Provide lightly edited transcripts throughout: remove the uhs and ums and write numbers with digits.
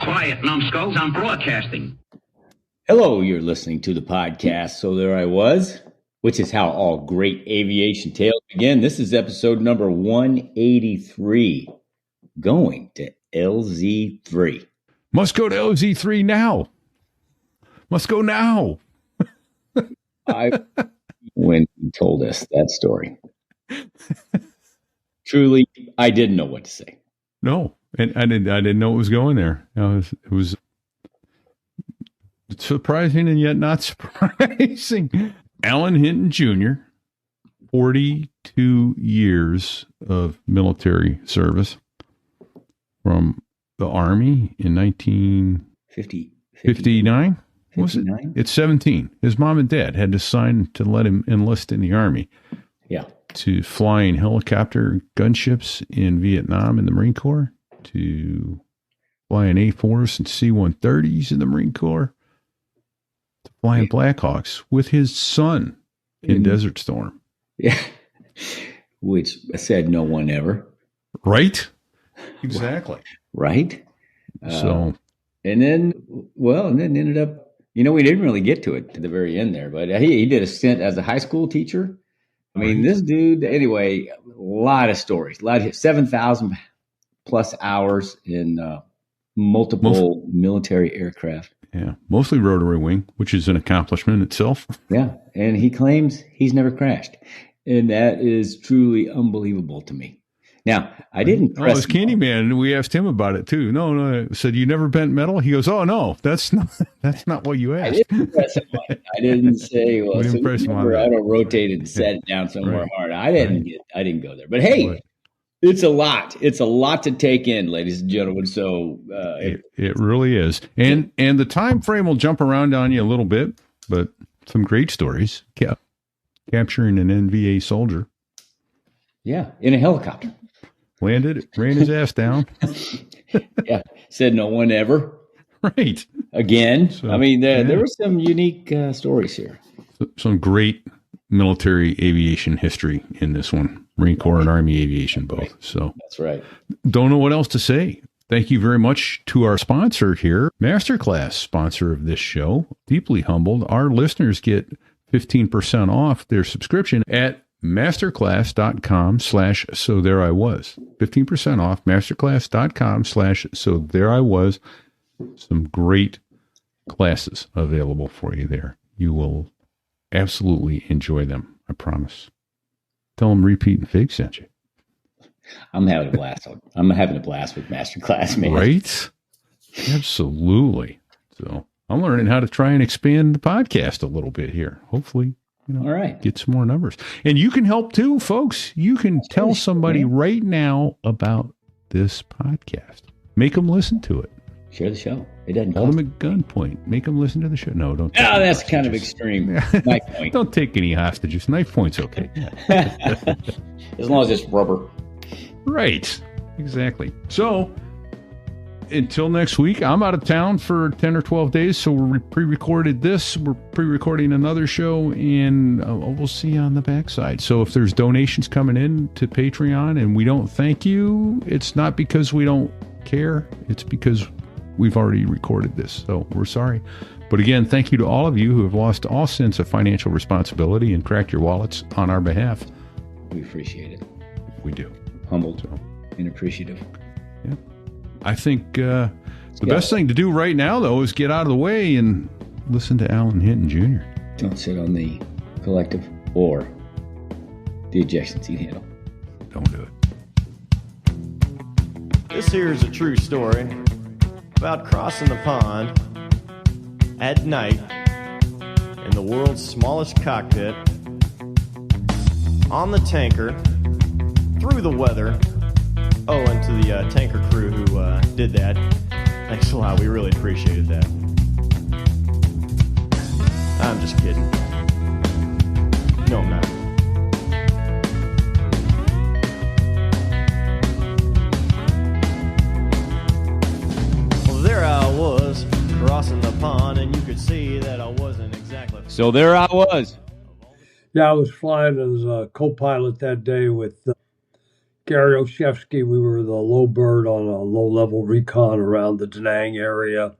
Quiet, numbskulls, I'm broadcasting. Hello, you're listening to the podcast, So There I Was, which is how all great aviation tales begin. This is episode number 183, going to LZ-3. Must go to LZ-3 now. Must go now. When he told us that story. Truly, I didn't know what to say. No, and I didn't know it was going there. It was surprising and yet not surprising. Allyn Hinton Jr., 42 years of military service from the Army in 1959. Was it? It's 17. His mom and dad had to sign to let him enlist in the Army. Yeah. To flying helicopter gunships in Vietnam in the Marine Corps, to flying A4s and C-130s in the Marine Corps, to flying Blackhawks with his son in Desert Storm. Yeah. Which said no one ever. Right? Exactly. Right? And then ended up, we didn't really get to it to the very end there, but he did a stint as a high school teacher. I mean, this dude, anyway, a lot of stories, 7,000 plus hours in multiple military aircraft. Yeah, mostly rotary wing, which is an accomplishment itself. Yeah, and he claims he's never crashed. And that is truly unbelievable to me. Now, I didn't press as Candyman, we asked him about it too. No, I said, you never bent metal? He goes, oh, no, that's not what you asked. I didn't press him on it. I didn't say, well, we I don't rotate it and set it down somewhere hard. I didn't go there. But hey, it's a lot. It's a lot to take in, ladies and gentlemen. So it really is. And the time frame will jump around on you a little bit, but some great stories. Yeah. Capturing an NVA soldier. Yeah, in a helicopter. Landed, ran his ass down. Yeah, said no one ever. Right. Again. So, I mean, there were some unique stories here. Some great military aviation history in this one. Marine Corps and Army aviation both. So that's right. Don't know what else to say. Thank you very much to our sponsor here, Masterclass, sponsor of this show. Deeply humbled. Our listeners get 15% off their subscription at masterclass.com/so there I was. 15% off masterclass.com/so there I was. Some great classes available for you there. You will absolutely enjoy them, I promise. Tell them Repeat and Fig sent you. I'm having a blast. I'm having a blast with Masterclass, man. Right? Absolutely. So I'm learning how to try and expand the podcast a little bit here. Hopefully, all right, get some more numbers. And you can help too, folks. You can tell somebody right now about this podcast. Make them listen to it. Share the show. It doesn't hold them at gunpoint. Make them listen to the show. No, don't. Oh, that's kind of extreme. Knife point. Don't take any hostages. Knife point's okay. As long as it's rubber. Right. Exactly. So until next week, I'm out of town for 10 or 12 days, so we pre-recorded this. We're pre-recording another show, and we'll see you on the backside. So if there's donations coming in to Patreon and we don't thank you, it's not because we don't care. It's because we've already recorded this, so we're sorry. But again, thank you to all of you who have lost all sense of financial responsibility and cracked your wallets on our behalf. We appreciate it. We do. Humbled and appreciative. Yeah. I think the best thing to do right now, though, is get out of the way and listen to Allyn Hinton Jr. Don't sit on the collective or the ejection seat handle. Don't do it. This here is a true story about crossing the pond at night in the world's smallest cockpit on the tanker through the weather. Oh, and to the tanker crew who did that, thanks a lot. We really appreciated that. I'm just kidding. No, I'm not. Well, there I was, crossing the pond, and you could see that I wasn't exactly... So there I was. Yeah, I was flying as a co-pilot that day with Gary Olszewski, we were the low bird on a low-level recon around the Da Nang area.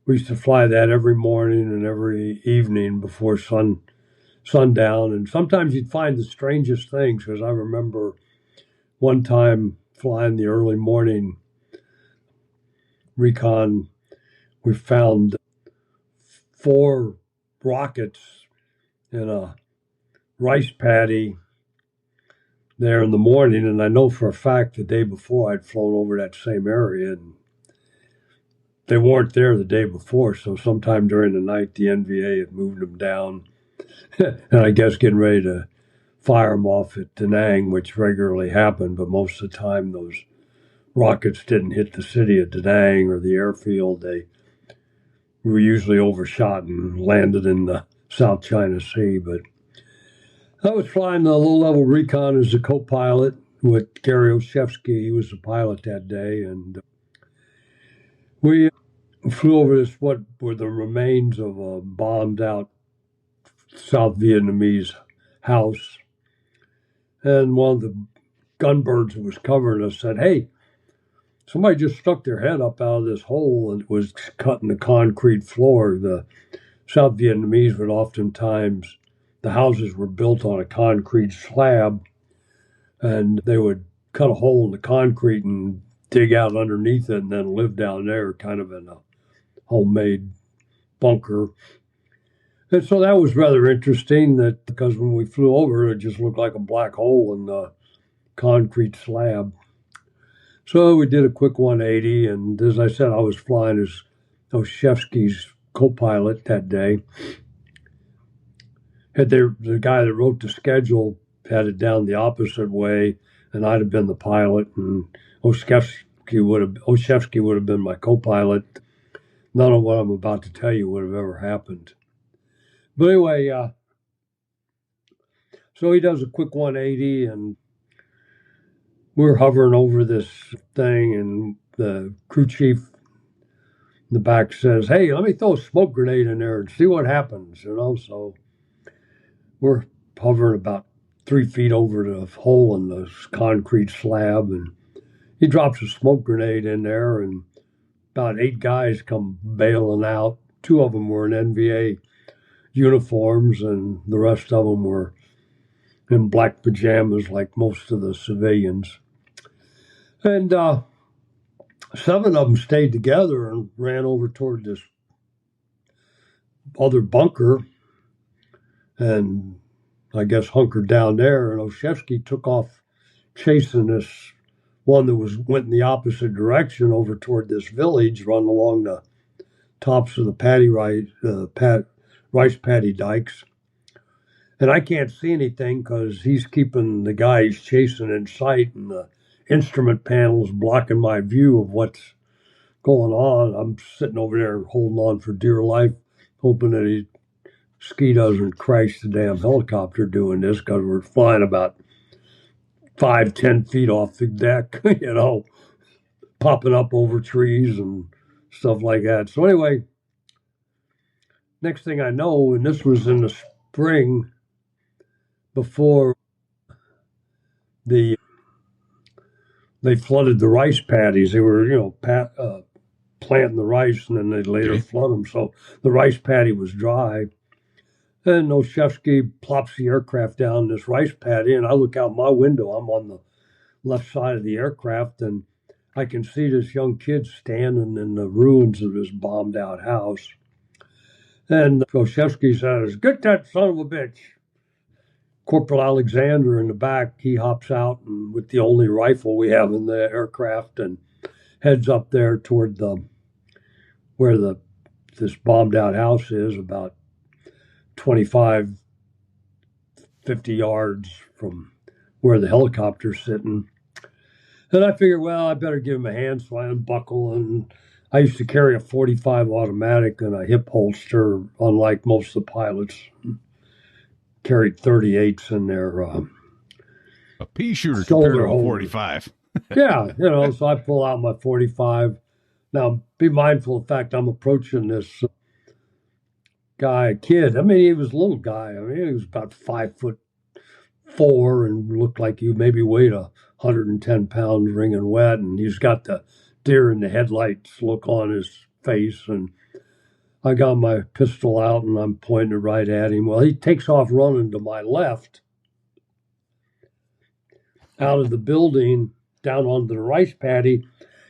We used to fly that every morning and every evening before sundown. And sometimes you'd find the strangest things, because I remember one time flying the early morning recon, we found 4 rockets in a rice paddy there in the morning. And I know for a fact the day before I'd flown over that same area, and they weren't there the day before. So sometime during the night, the NVA had moved them down. And I guess getting ready to fire them off at Da Nang, which regularly happened, but most of the time those rockets didn't hit the city of Da Nang or the airfield. They were usually overshot and landed in the South China Sea. But I was flying the low-level recon as a co-pilot with Gary Olszewski. He was the pilot that day, and we flew over what were the remains of a bombed-out South Vietnamese house. And one of the gunbirds that was covering us said, "Hey, somebody just stuck their head up out of this hole and was cutting the concrete floor." The South Vietnamese would oftentimes, the houses were built on a concrete slab, and they would cut a hole in the concrete and dig out underneath it and then live down there kind of in a homemade bunker. And so that was rather interesting, that because when we flew over, it just looked like a black hole in the concrete slab. So we did a quick 180, and as I said, I was flying as Olszewski's co-pilot that day. The guy that wrote the schedule had it down the opposite way, and I'd have been the pilot, and Olszewski would have been my co-pilot. None of what I'm about to tell you would have ever happened. But anyway, so he does a quick 180, and we're hovering over this thing, and the crew chief in the back says, "Hey, let me throw a smoke grenade in there and see what happens." So we're hovering about 3 feet over the hole in the concrete slab, and he drops a smoke grenade in there, and about 8 guys come bailing out. 2 of them were in NVA uniforms, and the rest of them were in black pajamas like most of the civilians. And 7 of them stayed together and ran over toward this other bunker and I guess hunkered down there. And Olszewski took off chasing this one that went in the opposite direction over toward this village, run along the tops of the rice paddy dikes. And I can't see anything because he's keeping the guy he's chasing in sight, and the instrument panel's blocking my view of what's going on. I'm sitting over there holding on for dear life, hoping that ski doesn't crash the damn helicopter doing this, because we're flying about 5-10 feet off the deck, popping up over trees and stuff like that. So anyway, next thing I know, and this was in the spring before they flooded the rice paddies. They were, planting the rice, and then they later flood them. So the rice paddy was dry. And Olszewski plops the aircraft down this rice paddy, and I look out my window. I'm on the left side of the aircraft, and I can see this young kid standing in the ruins of this bombed out house. And Olszewski says, "Get that son of a bitch." Corporal Alexander in the back, he hops out, and with the only rifle we have in the aircraft, and heads up there toward where this bombed out house is, about 25, 50 yards from where the helicopter's sitting. And I figured, well, I better give him a hand, so I unbuckle. And I used to carry a .45 automatic and a hip holster, unlike most of the pilots. Carried 38s in their a pea shooter compared to a 45. Yeah, so I pull out my 45. Now, be mindful of the fact I'm approaching this kid. I mean, he was a little guy. I mean, he was about 5'5", 4 and looked like he maybe weighed 110 pounds, wringing wet, and he's got the deer in the headlights look on his face. And I got my pistol out and I'm pointing it right at him. Well, he takes off running to my left out of the building down onto the rice paddy,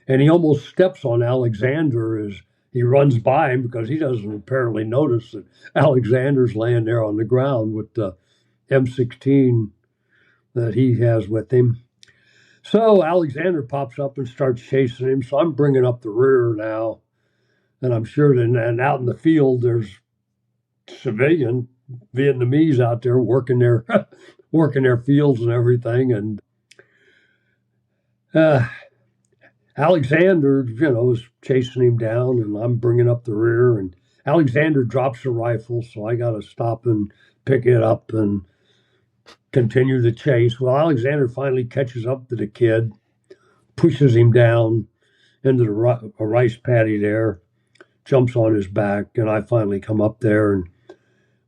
and he almost steps on Alexander as he runs by him, because he doesn't apparently notice that Alexander's laying there on the ground with the M16 that he has with him. So Alexander pops up and starts chasing him. So I'm bringing up the rear now. And I'm sure that and out in the field, there's civilian Vietnamese out there working their working their fields and everything. And Alexander, is chasing him down, and I'm bringing up the rear. And Alexander drops the rifle, so I got to stop and pick it up and continue the chase. Well, Alexander finally catches up to the kid, pushes him down into the rice paddy there, jumps on his back, and I finally come up there, and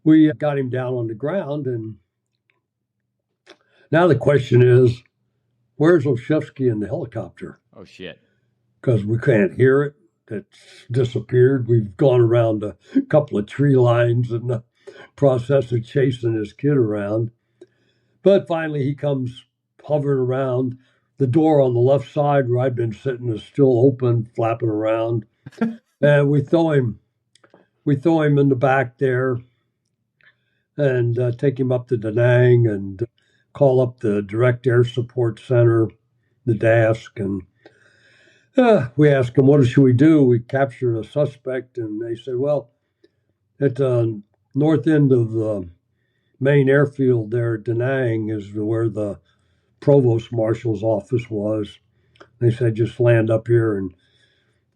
we got him down on the ground. And now the question is, where's Olszewski in the helicopter? Oh, shit. Because we can't hear it. It's disappeared. We've gone around a couple of tree lines in the process of chasing this kid around. But finally he comes hovering around. The door on the left side where I'd been sitting is still open, flapping around. And we throw him in the back there and take him up to Da Nang and call up the Direct Air Support Center, the desk, and we asked them, what should we do? We captured a suspect, and they said, well, at the north end of the main airfield there at Da Nang is where the provost marshal's office was. They said, just land up here and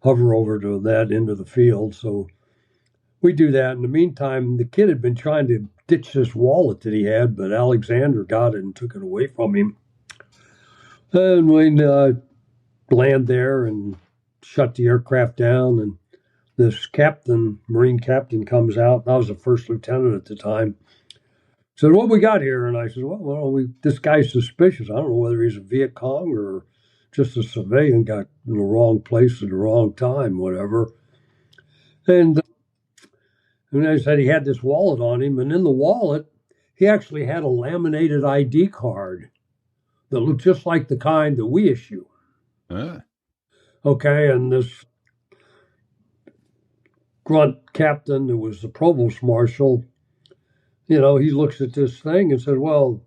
hover over to that end of the field. So we do that. In the meantime, the kid had been trying to ditch this wallet that he had, but Alexander got it and took it away from him. And we land there and shut the aircraft down, and this Marine captain comes out. I was a first lieutenant at the time. Said, what we got here? And I said, this guy's suspicious. I don't know whether he's a Viet Cong or just a civilian got in the wrong place at the wrong time, whatever. And I said he had this wallet on him, and in the wallet, he actually had a laminated ID card that looked just like the kind that we issue. Okay, and this grunt captain that was the provost marshal, he looks at this thing and said, well,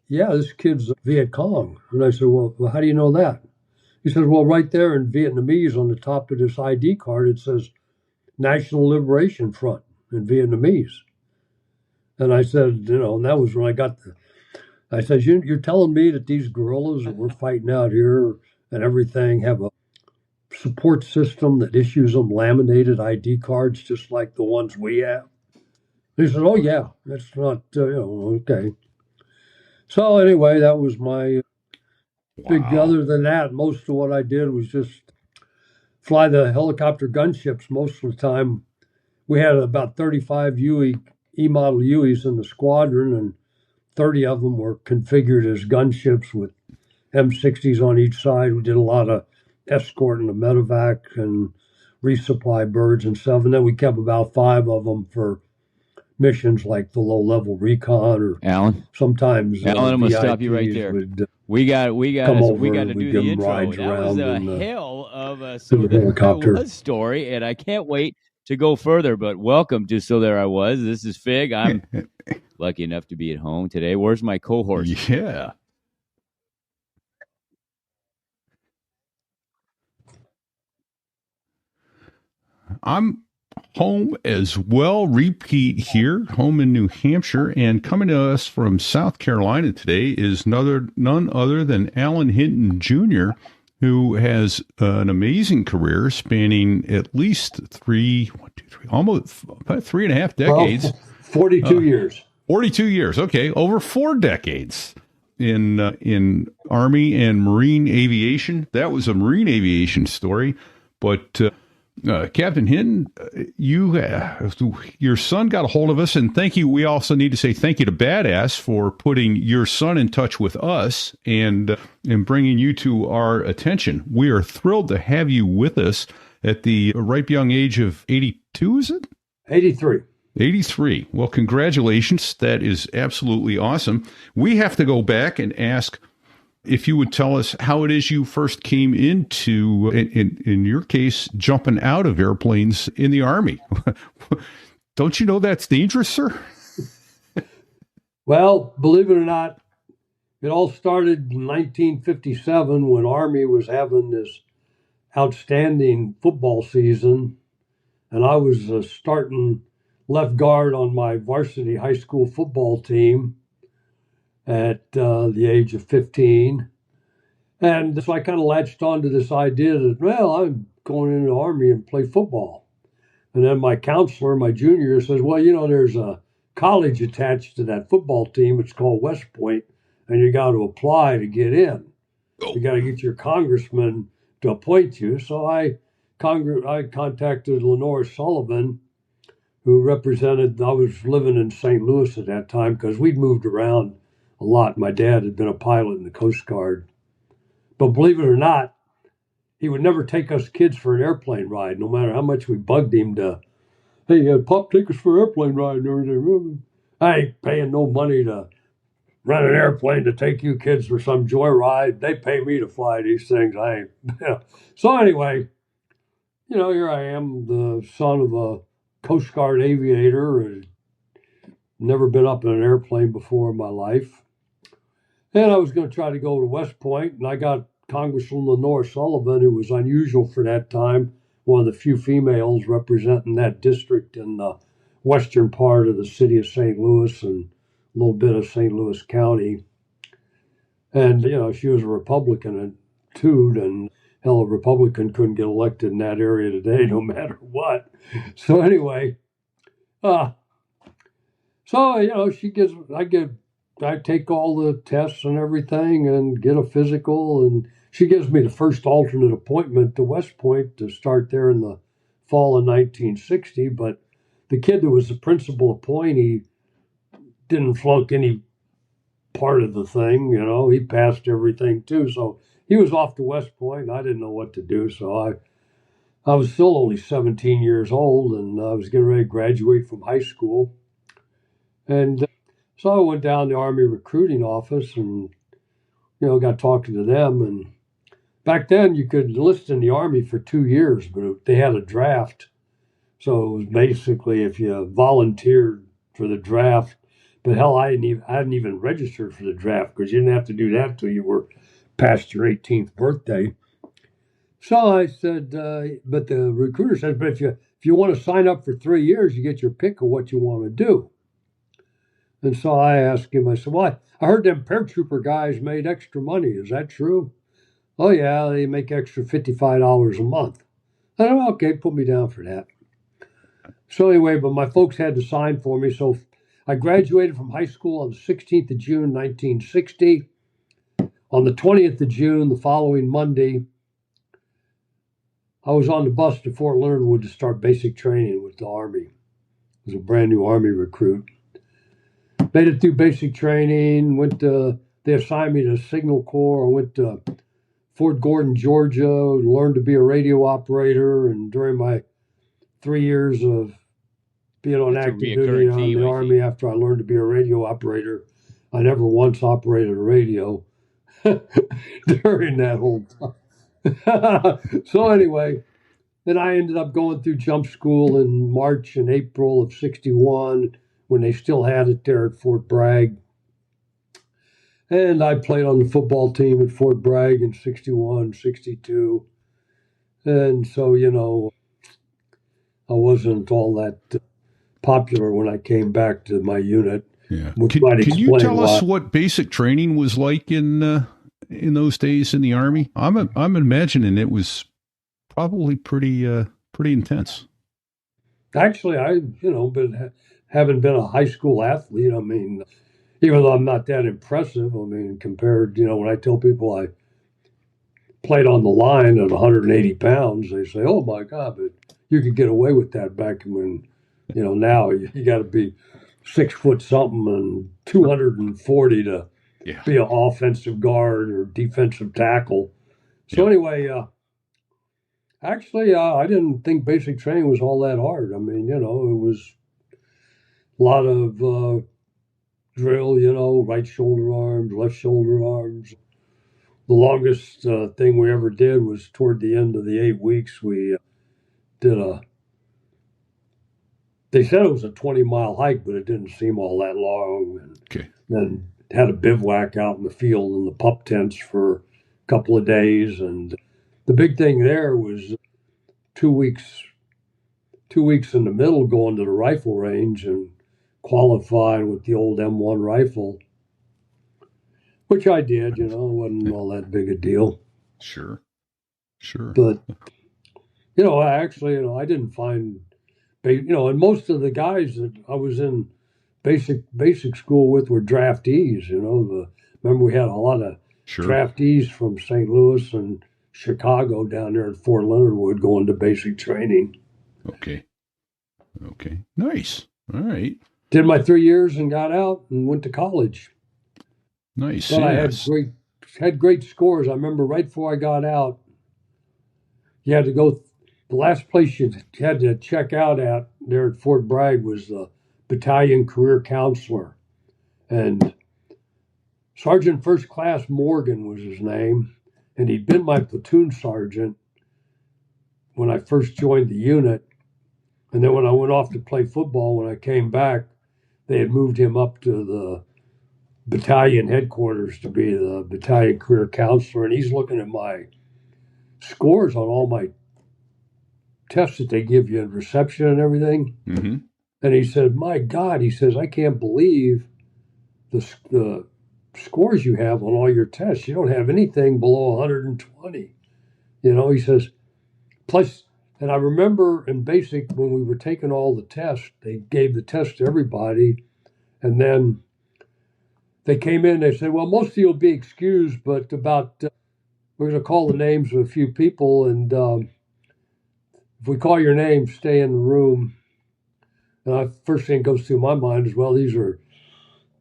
yeah, this kid's a Viet Cong. And I said, well, how do you know that? He said, well, right there in Vietnamese on the top of this ID card, it says National Liberation Front in Vietnamese. And I said, and that was when I said, you're telling me that these guerrillas that we're fighting out here and everything have a support system that issues them laminated ID cards just like the ones we have? He said, oh, yeah, that's not, okay. So anyway, that was my big, other than that, most of what I did was just fly the helicopter gunships most of the time. We had about 35 Huey, E-model Hueys in the squadron, and 30 of them were configured as gunships with M60s on each side. We did a lot of escorting the med-evac and resupply birds and stuff. And then we kept about 5 of them for missions like the low-level recon, or Allyn. Sometimes Allyn, I'm gonna stop you right there. We got to do the intro. That was a hell of a story, and I can't wait to go further. But welcome to So There I Was. This is Fig. I'm lucky enough to be at home today. Where's my cohort? Yeah. I'm home as well, repeat here, home in New Hampshire, and coming to us from South Carolina today is none other than Allyn Hinton Jr., who has an amazing career spanning at least almost 3.5 decades. Well, 42 years. 42 years, okay, over 4 decades in Army and Marine aviation. That was a Marine aviation story, but Captain Hinton, your son got a hold of us, and thank you. We also need to say thank you to Badass for putting your son in touch with us and bringing you to our attention. We are thrilled to have you with us at the ripe young age of 82, is it? 83. 83. Well, congratulations. That is absolutely awesome. We have to go back and ask if you would tell us how it is you first came into, in your case, jumping out of airplanes in the Army. Don't you know that's dangerous, sir? Well, believe it or not, it all started in 1957 when Army was having this outstanding football season, and I was starting left guard on my varsity high school football team at the age of 15. And so I kind of latched onto this idea that, well, I'm going into the Army and play football. And then my counselor, my junior, says, well, there's a college attached to that football team. It's called West Point, and you got to apply to get in. You got to get your congressman to appoint you. So I contacted Lenore Sullivan, who represented, I was living in St. Louis at that time because we'd moved around a lot. My dad had been a pilot in the Coast Guard. But believe it or not, he would never take us kids for an airplane ride, no matter how much we bugged him to, hey, Pop, take us for an airplane ride and everything. I ain't paying no money to rent an airplane to take you kids for some joyride. They pay me to fly these things. I ain't. So anyway, here I am, the son of a Coast Guard aviator, and never been up in an airplane before in my life. And I was going to try to go to West Point, and I got Congresswoman Lenore Sullivan, who was unusual for that time, one of the few females representing that district in the western part of the city of St. Louis and a little bit of St. Louis County. And, she was a Republican too, and hell, a Republican couldn't get elected in that area today, no matter what. So anyway, I take all the tests and everything and get a physical, and she gives me the first alternate appointment to West Point to start there in the fall of 1960. But the kid that was the principal appointee didn't flunk any part of the thing, he passed everything too. So he was off to West Point, and I didn't know what to do. So I was still only 17 years old, and I was getting ready to graduate from high school. And so I went down to the Army recruiting office and, got talking to them. And back then you could enlist in the Army for 2 years, but they had a draft. So it was basically if you volunteered for the draft, but hell, I hadn't even registered for the draft because you didn't have to do that till you were past your 18th birthday. So I said, but the recruiter said, but if you want to sign up for 3 years, you get your pick of what you want to do. And so I asked him, I said, well, I heard them paratrooper guys made extra money. Is that true? Oh, yeah, they make extra $55 a month. I said, okay, put me down for that. So anyway, but my folks had to sign for me. So I graduated from high school on the 16th of June, 1960. On the 20th of June, the following Monday, I was on the bus to Fort Leonard Wood to start basic training with the Army. I was a brand new Army recruit. Made it through basic training, they assigned me to Signal Corps. I went to Fort Gordon, Georgia, learned to be a radio operator. And during my 3 years of being on active duty on the Army, after I learned to be a radio operator, I never once operated a radio during that whole time. So anyway, then I ended up going through jump school in March and April of 61 when they still had it there at Fort Bragg. And I played on the football team at Fort Bragg in 61, 62. And so, I wasn't all that popular when I came back to my unit. Yeah. Can you tell us what basic training was like in those days in the Army? I'm imagining it was probably pretty intense. Actually, having been a high school athlete, even though I'm not that impressive, compared, when I tell people I played on the line at 180 pounds, they say, "Oh my God!" But you could get away with that back when, now you got to be 6 foot something and 240 to be an offensive guard or defensive tackle. So anyway, actually, I didn't think basic training was all that hard. I mean, it was a lot of drill, right shoulder arms, left shoulder arms. The longest thing we ever did was toward the end of the 8 weeks. We did they said it was a 20-mile hike, but it didn't seem all that long. And then had a bivouac out in the field in the pup tents for a couple of days. And the big thing there was 2 weeks in the middle going to the rifle range and qualifying with the old M1 rifle, which I did, it wasn't all that big a deal. Sure. But, I didn't find, and most of the guys that I was in basic school with were draftees, remember we had a lot of draftees from St. Louis and Chicago down there at Fort Leonard Wood going to basic training. Okay. Nice. All right. Did my 3 years and got out and went to college. Nice. But I had great scores. I remember right before I got out, you had to go. The last place you had to check out at there at Fort Bragg was the battalion career counselor, and Sergeant First Class Morgan was his name, and he'd been my platoon sergeant when I first joined the unit, and then when I went off to play football, when I came back, they had moved him up to the battalion headquarters to be the battalion career counselor, and he's looking at my scores on all my tests that they give you in reception and everything. Mm-hmm. And he said, "My God," he says, "I can't believe the scores you have on all your tests. You don't have anything below 120." He says, plus, and I remember in basic when we were taking all the tests, they gave the test to everybody, and then they came in, they said, "Well, most of you will be excused, but we're going to call the names of a few people, and if we call your name, stay in the room." And first thing that goes through my mind is, well, these are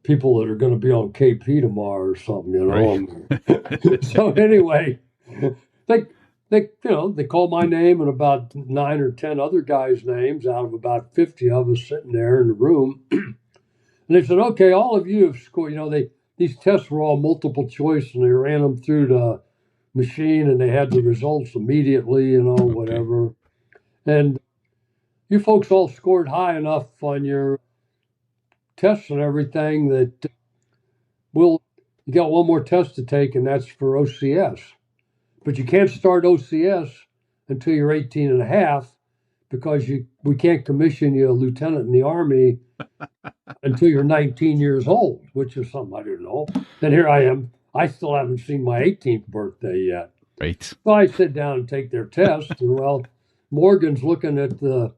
people that are going to be on KP tomorrow or something, Right. So anyway, they called my name and about 9 or 10 other guys' names out of about 50 of us sitting there in the room. And they said, "Okay, all of you have scored." These tests were all multiple choice, and they ran them through the machine, and they had the results immediately, whatever. And you folks all scored high enough on your tests and everything that you got one more test to take, and that's for OCS. But you can't start OCS until you're 18 and a half because we can't commission you a lieutenant in the Army until you're 19 years old, which is something I didn't know. And here I am. I still haven't seen my 18th birthday yet. Right. So I sit down and take their test, and Morgan's looking at the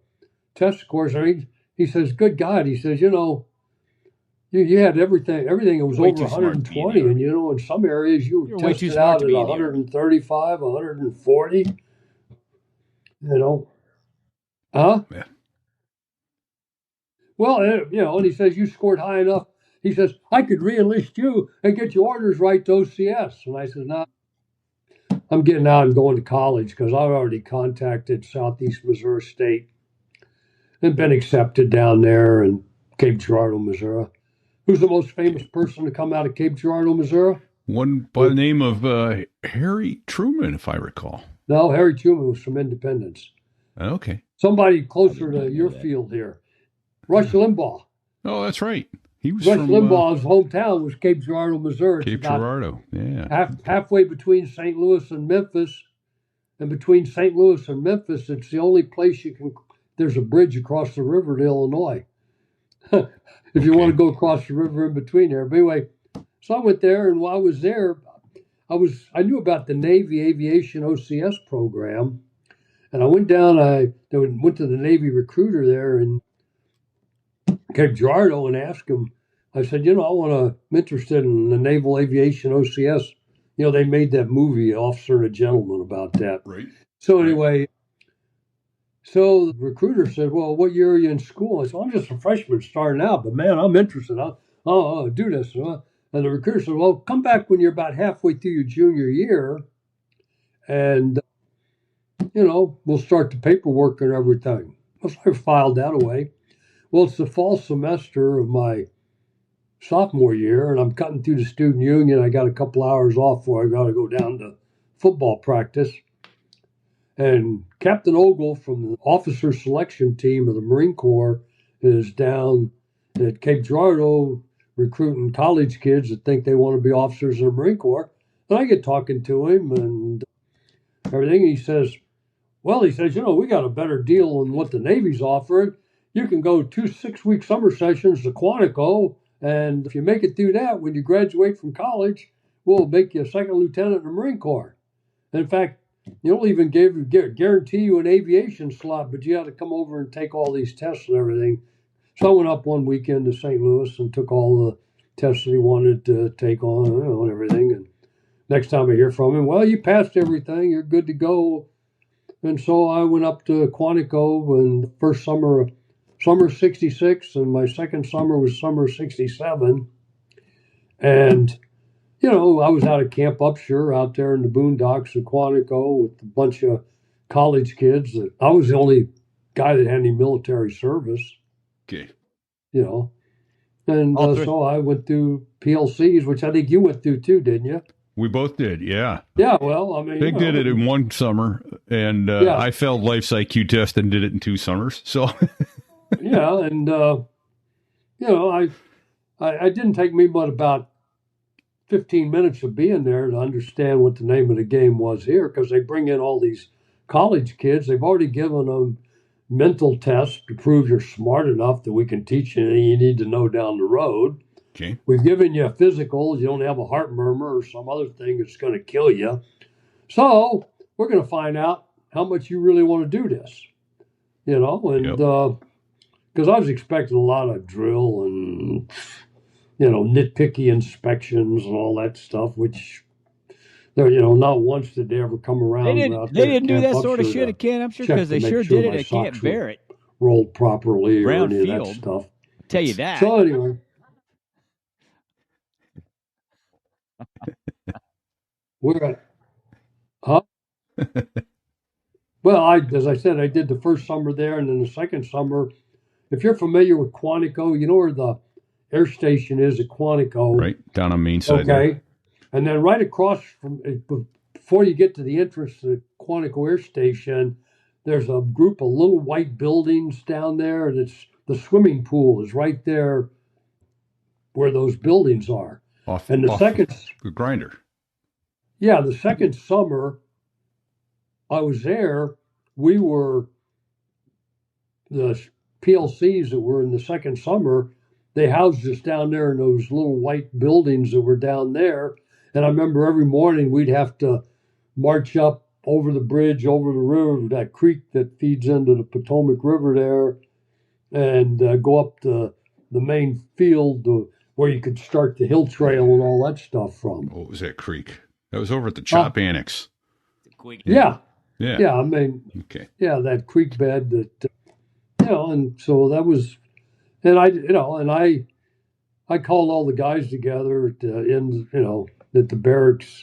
test scores, and he says, "Good God," he says, you had everything was Way over too smart 120, to be, and in some areas you were way too tested smart out to at be in here. 135, 140, Huh? Yeah. Well, and he says, "You scored high enough." He says, "I could re-enlist you and get your orders right to OCS." And I said, "No, I'm getting out and going to college because I've already contacted Southeast Missouri State and been accepted down there in Cape Girardeau, Missouri." Who's the most famous person to come out of Cape Girardeau, Missouri? One by the name of Harry Truman, if I recall. No, Harry Truman was from Independence. Okay. Somebody closer to your field here. Rush Limbaugh. Oh, that's right. He was Rush from Limbaugh's hometown was Cape Girardeau, Missouri. Cape Girardeau. Yeah. Halfway between St. Louis and Memphis. And between St. Louis and Memphis, it's the only place there's a bridge across the river to Illinois. If you want to go across the river in between there. But anyway, so I went there, and while I was there, I knew about the Navy Aviation OCS program. And I went down, went to the Navy recruiter there in Cape Girardeau and asked him, I said, I'm interested in the Naval Aviation OCS they made that movie, Officer and a Gentleman, about that. Right. So anyway, so the recruiter said, well, what year are you in school? I said, I'm just a freshman starting out, but man, I'm interested. I'll do this. And the recruiter said, well, come back when you're about halfway through your junior year, and, we'll start the paperwork and everything. So I filed that away. Well, it's the fall semester of my sophomore year, and I'm cutting through the student union. I got a couple hours off before I got to go down to football practice. And Captain Ogle from the officer selection team of the Marine Corps is down at Cape Girardeau recruiting college kids that think they want to be officers in the Marine Corps. And I get talking to him and everything. And he says, we got a better deal than what the Navy's offering. You can go 2 6-week summer sessions to Quantico. And if you make it through that, when you graduate from college, we'll make you a second lieutenant in the Marine Corps. And in fact, you'll even guarantee you an aviation slot, but you had to come over and take all these tests and everything. So I went up one weekend to St. Louis and took all the tests that he wanted to take on, and everything. And next time I hear from him, well, you passed everything, you're good to go. And so I went up to Quantico, and the first summer 66, and my second summer was summer 67. And I was out at Camp Upshur out there in the boondocks of Quantico with a bunch of college kids. I was the only guy that had any military service. Okay. And so I went through PLCs, which I think you went through too, didn't you? We both did, yeah. Yeah, well, I mean... Big did it in one summer, and I failed life's IQ test and did it in 2 summers, so... Yeah, and, I didn't take me but about 15 minutes of being there to understand what the name of the game was here, because they bring in all these college kids. They've already given them mental tests to prove you're smart enough that we can teach you anything you need to know down the road. Okay. We've given you a physical. You don't have a heart murmur or some other thing that's going to kill you. So we're going to find out how much you really want to do this, because I was expecting a lot of drill and, nitpicky inspections and all that stuff, which, not once did they ever come around. They didn't do that sort of shit at Camp Upshur because they sure did it at Camp Barrett. Rolled properly or Brown any field. of that stuff. I'll tell you that. So anyway. We're at, huh? Well, as I said, I did the first summer there, and then the second summer, if you're familiar with Quantico, you know where the air station is at Quantico. Right, down on Main side. Okay. There. And then right across from, before you get to the entrance to the Quantico Air Station, there's a group of little white buildings down there, and it's the swimming pool is right there where those buildings are. The grinder. Yeah, the second summer I was there, we were the PLCs that were in the second summer. They housed us down there in those little white buildings that were down there. And I remember every morning we'd have to march up over the bridge, over the river, that creek that feeds into the Potomac River there, and go up to the main field where you could start the hill trail and all that stuff from. What was that creek? That was over at the Chop Annex. Yeah. Yeah. Yeah, I mean, okay. Yeah, that creek bed that, and so that was, and I called all the guys together at the barracks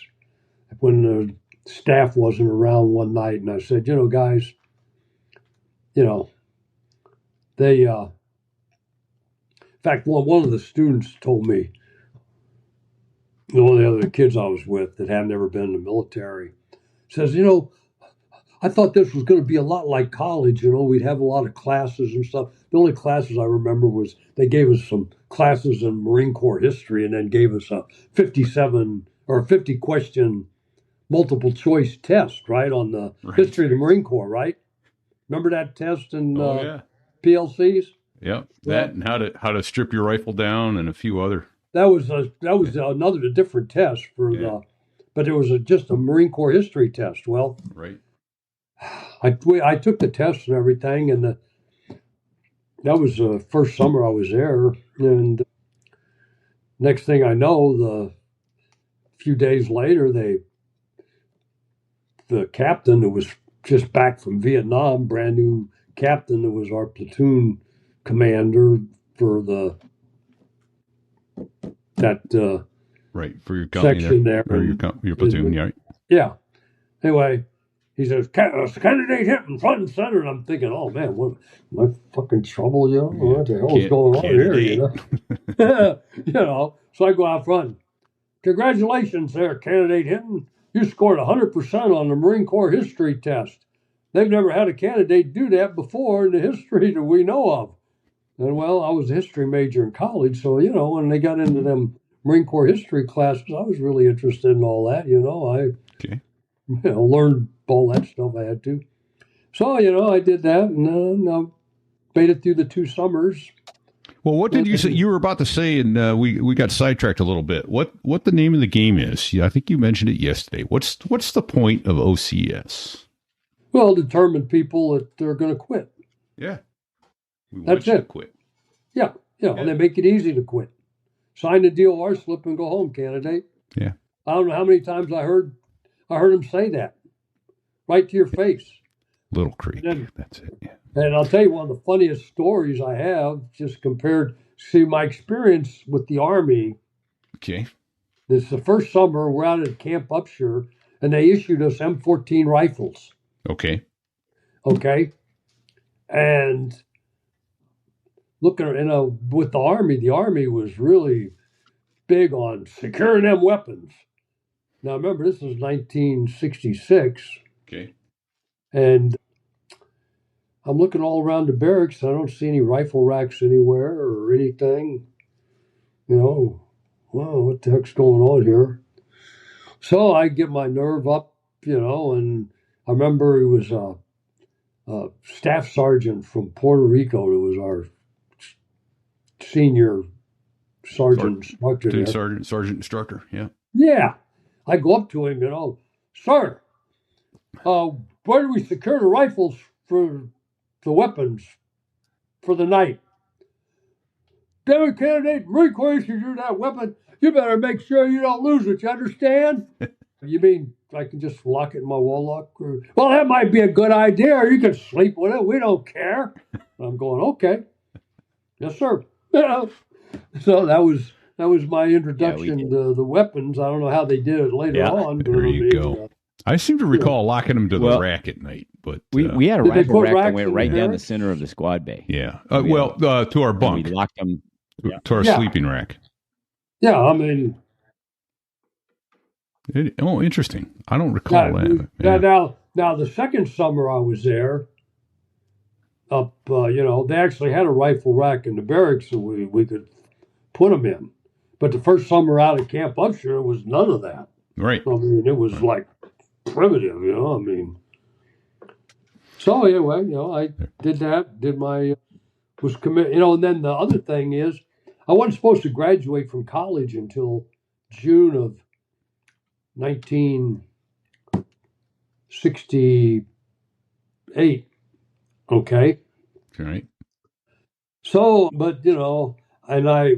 when the staff wasn't around one night, and I said, guys, they, in fact, one of the students told me, one of the other kids I was with that had never been in the military, says, I thought this was going to be a lot like college. We'd have a lot of classes and stuff. The only classes I remember was they gave us some classes in Marine Corps history and then gave us a 50 question multiple choice test, right, on the history of the Marine Corps, right? Remember that test in PLCs? Yep. That and how to strip your rifle down and a few other. That was a different test but it was just a Marine Corps history test. Well, right. I took the test and everything, and that was the first summer I was there. And next thing I know, the few days later, the captain who was just back from Vietnam, brand new captain, who was our platoon commander for right, for your company section there. Or your platoon, yeah. Yeah. Anyway, he says, candidate Hinton, front and center. And I'm thinking, oh, man, what, am I fucking trouble, you know? What the hell is going on here, you know? You know, so I go out front. Congratulations there, candidate Hinton. You scored 100% on the Marine Corps history test. They've never had a candidate do that before in the history that we know of. And, well, I was a history major in college, so, you know, when they got into them Marine Corps history classes, I was really interested in all that, you know. I learned all that stuff I had to. So, you know, I did that, and I made it through the 2 summers. Well, what did you say? You were about to say, and we got sidetracked a little bit. What the name of the game is? Yeah, I think you mentioned it yesterday. What's the point of OCS? Well, determine people that they're going to quit. Yeah, that's it. Quit. Yeah, and they make it easy to quit. Sign the DOR slip and go home, candidate. Yeah. I don't know how many times I heard him say that, right to your face. Little Creek. That's it. Yeah. And I'll tell you one of the funniest stories I have, just compared to my experience with the Army. Okay. This is the first summer we're out at Camp Upshur, and they issued us M14 rifles. Okay. And looking, with the Army was really big on securing them weapons. Now, remember, this is 1966. Okay. And I'm looking all around the barracks. I don't see any rifle racks anywhere or anything. You know, wow, what the heck's going on here? So I get my nerve up, you know, and I remember he was a staff sergeant from Puerto Rico. It was our senior sergeant instructor. Sergeant instructor, yeah. Yeah. I go up to him, you know, sir, where do we secure the rifles for the weapons for the night? Damn it, candidate, Marine Corps issues you that weapon. You better make sure you don't lose it, you understand? You mean I can just lock it in my wall locker? Well, that might be a good idea, or you can sleep with it. We don't care. I'm going, okay. Yes, sir. So that was my introduction to the weapons. I don't know how they did it later on. But there you go. I seem to recall locking them to the rack at night, but we had a rifle rack that went right down the center of the squad bay. Yeah. To our bunk. We locked them to our sleeping rack. Yeah, I mean. Interesting. I don't recall that. Yeah. Now the second summer I was there, they actually had a rifle rack in the barracks that we could put them in. But the first summer out at Camp Upshur was none of that. Right. I mean, it was like primitive, you know. I mean, so anyway, you know, I did that. Was committed, you know. And then the other thing is, I wasn't supposed to graduate from college until June of 1968. Okay. Right. So, but you know, and I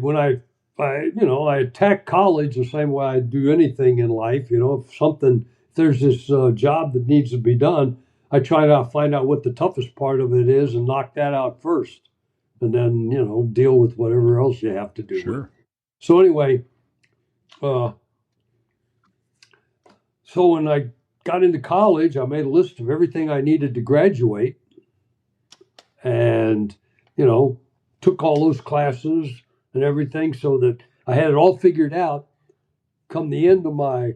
attack college the same way I do anything in life. You know, if there's this job that needs to be done, I try to find out what the toughest part of it is and knock that out first, and then, you know, deal with whatever else you have to do. Sure. So anyway, so when I got into college, I made a list of everything I needed to graduate, and, you know, took all those classes and everything so that I had it all figured out. Come the end of my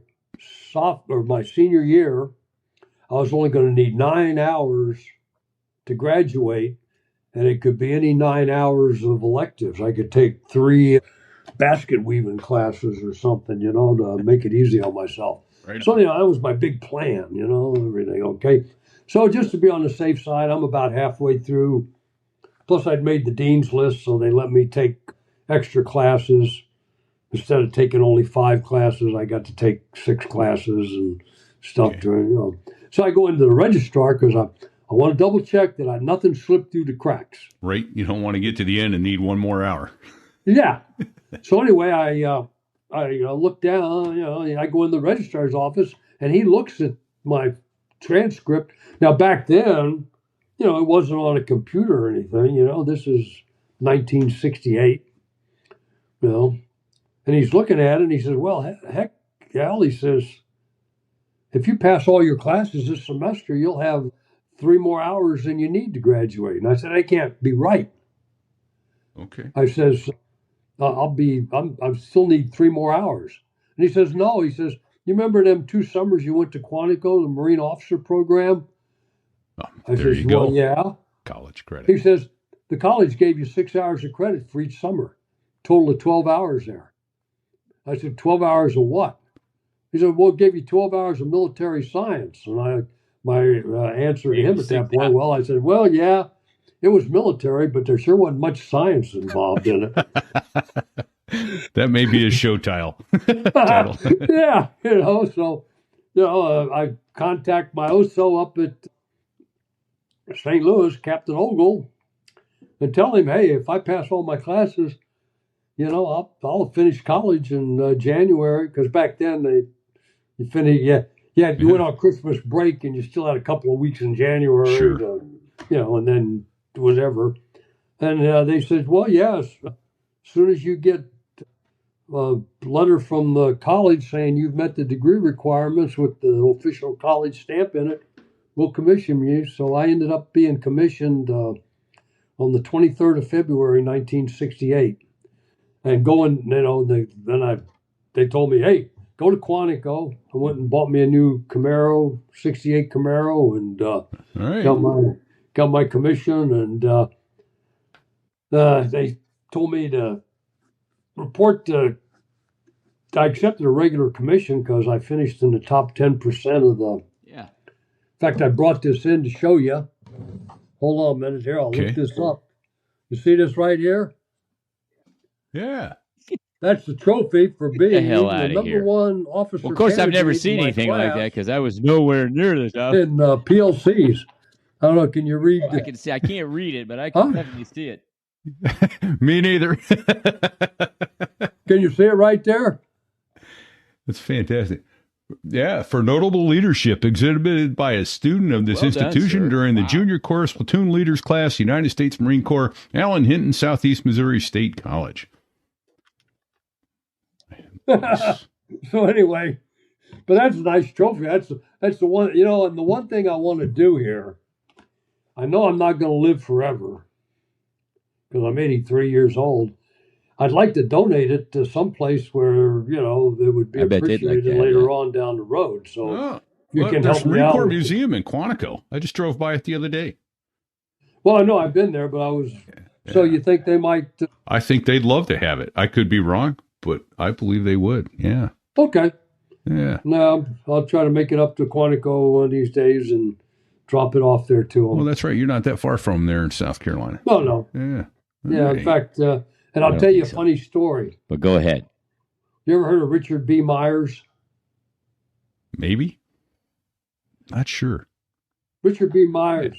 senior year, I was only going to need 9 hours to graduate, and it could be any 9 hours of electives. I could take 3 basket weaving classes or something, you know, to make it easy on myself. Right. So, you know, that was my big plan, you know, everything. Okay. So just to be on the safe side, I'm about halfway through. Plus, I'd made the dean's list, so they let me take extra classes. Instead of taking only 5 classes, I got to take 6 classes and stuff. Okay. You know. So I go into the registrar because I want to double check that nothing slipped through the cracks. Right. You don't want to get to the end and need 1 more hour. Yeah. So anyway, I look down, I go in the registrar's office, and he looks at my transcript. Now, back then, it wasn't on a computer or anything. This is 1968. And he's looking at it, and he says, "Well, heck, Al," he says, "if you pass all your classes this semester, you'll have 3 more hours than you need to graduate." And I said, "I can't be right." Okay. I says, I still need 3 more hours. And he says, "No," he says, "you remember them 2 summers you went to Quantico, the Marine Officer Program?" I There says, you go. "Well, yeah." College credit. He says, "The college gave you 6 hours of credit for each summer, total of 12 hours there." I said, "12 hours of what?" He said, "Well, it gave you 12 hours of military science." And my answer to him at that point, well, I said, "Well, yeah, it was military, but there sure wasn't much science involved in it." That may be a show title. Yeah, so, I contact my OSO up at St. Louis, Captain Ogle, and tell him, "Hey, if I pass all my classes, I'll finish college in January," because back then you finish, you went on Christmas break and you still had a couple of weeks in January, Sure. And then whatever. And they said, "Well, yes, as soon as you get a letter from the college saying you've met the degree requirements with the official college stamp in it, we'll commission you." So I ended up being commissioned on the 23rd of February, 1968. And going, they told me, "Hey, go to Quantico." I went and bought me a new Camaro, 68 Camaro, and All right. got my commission. And they told me to report I accepted a regular commission because I finished in the top 10% of the. Yeah. In fact, I brought this in to show you. Hold on a minute here. I'll look Okay. this up. You see this right here? Yeah. That's the trophy for being the hell the outta number here. one officer. Well, of course, I've never candidate seen in my anything like class that because I was nowhere near the stuff. in PLCs. I don't know. Can you read? I can see. I can't read it, but I can definitely see it. Me neither. Can you see it right there? That's fantastic. Yeah, for notable leadership exhibited by a student of this Well done, institution sir. during the Wow. Junior Course Platoon Leaders Class, United States Marine Corps, Allyn Hinton, Southeast Missouri State College. So anyway, but that's a nice trophy. That's the one, and the one thing I want to do here, I know I'm not going to live forever because I'm 83 years old. I'd like to donate it to some place where, it would be I bet they'd like appreciated that, later yeah. on down the road. So you Well, can there's help me Marine Corps out. Museum in Quantico. I just drove by it the other day. Well, I know I've been there, but I was, so you think they might, I think they'd love to have it. I could be wrong, but I believe they would. Yeah. okay. Yeah. No, I'll try to make it up to Quantico one of these days and drop it off there to them. Well, that's right. You're not that far from there in South Carolina. No. Yeah. Yeah, All in right. fact, and I'll don't tell you a think so. funny story. But go ahead. You ever heard of Richard B. Myers? Maybe. Not sure. Richard B. Myers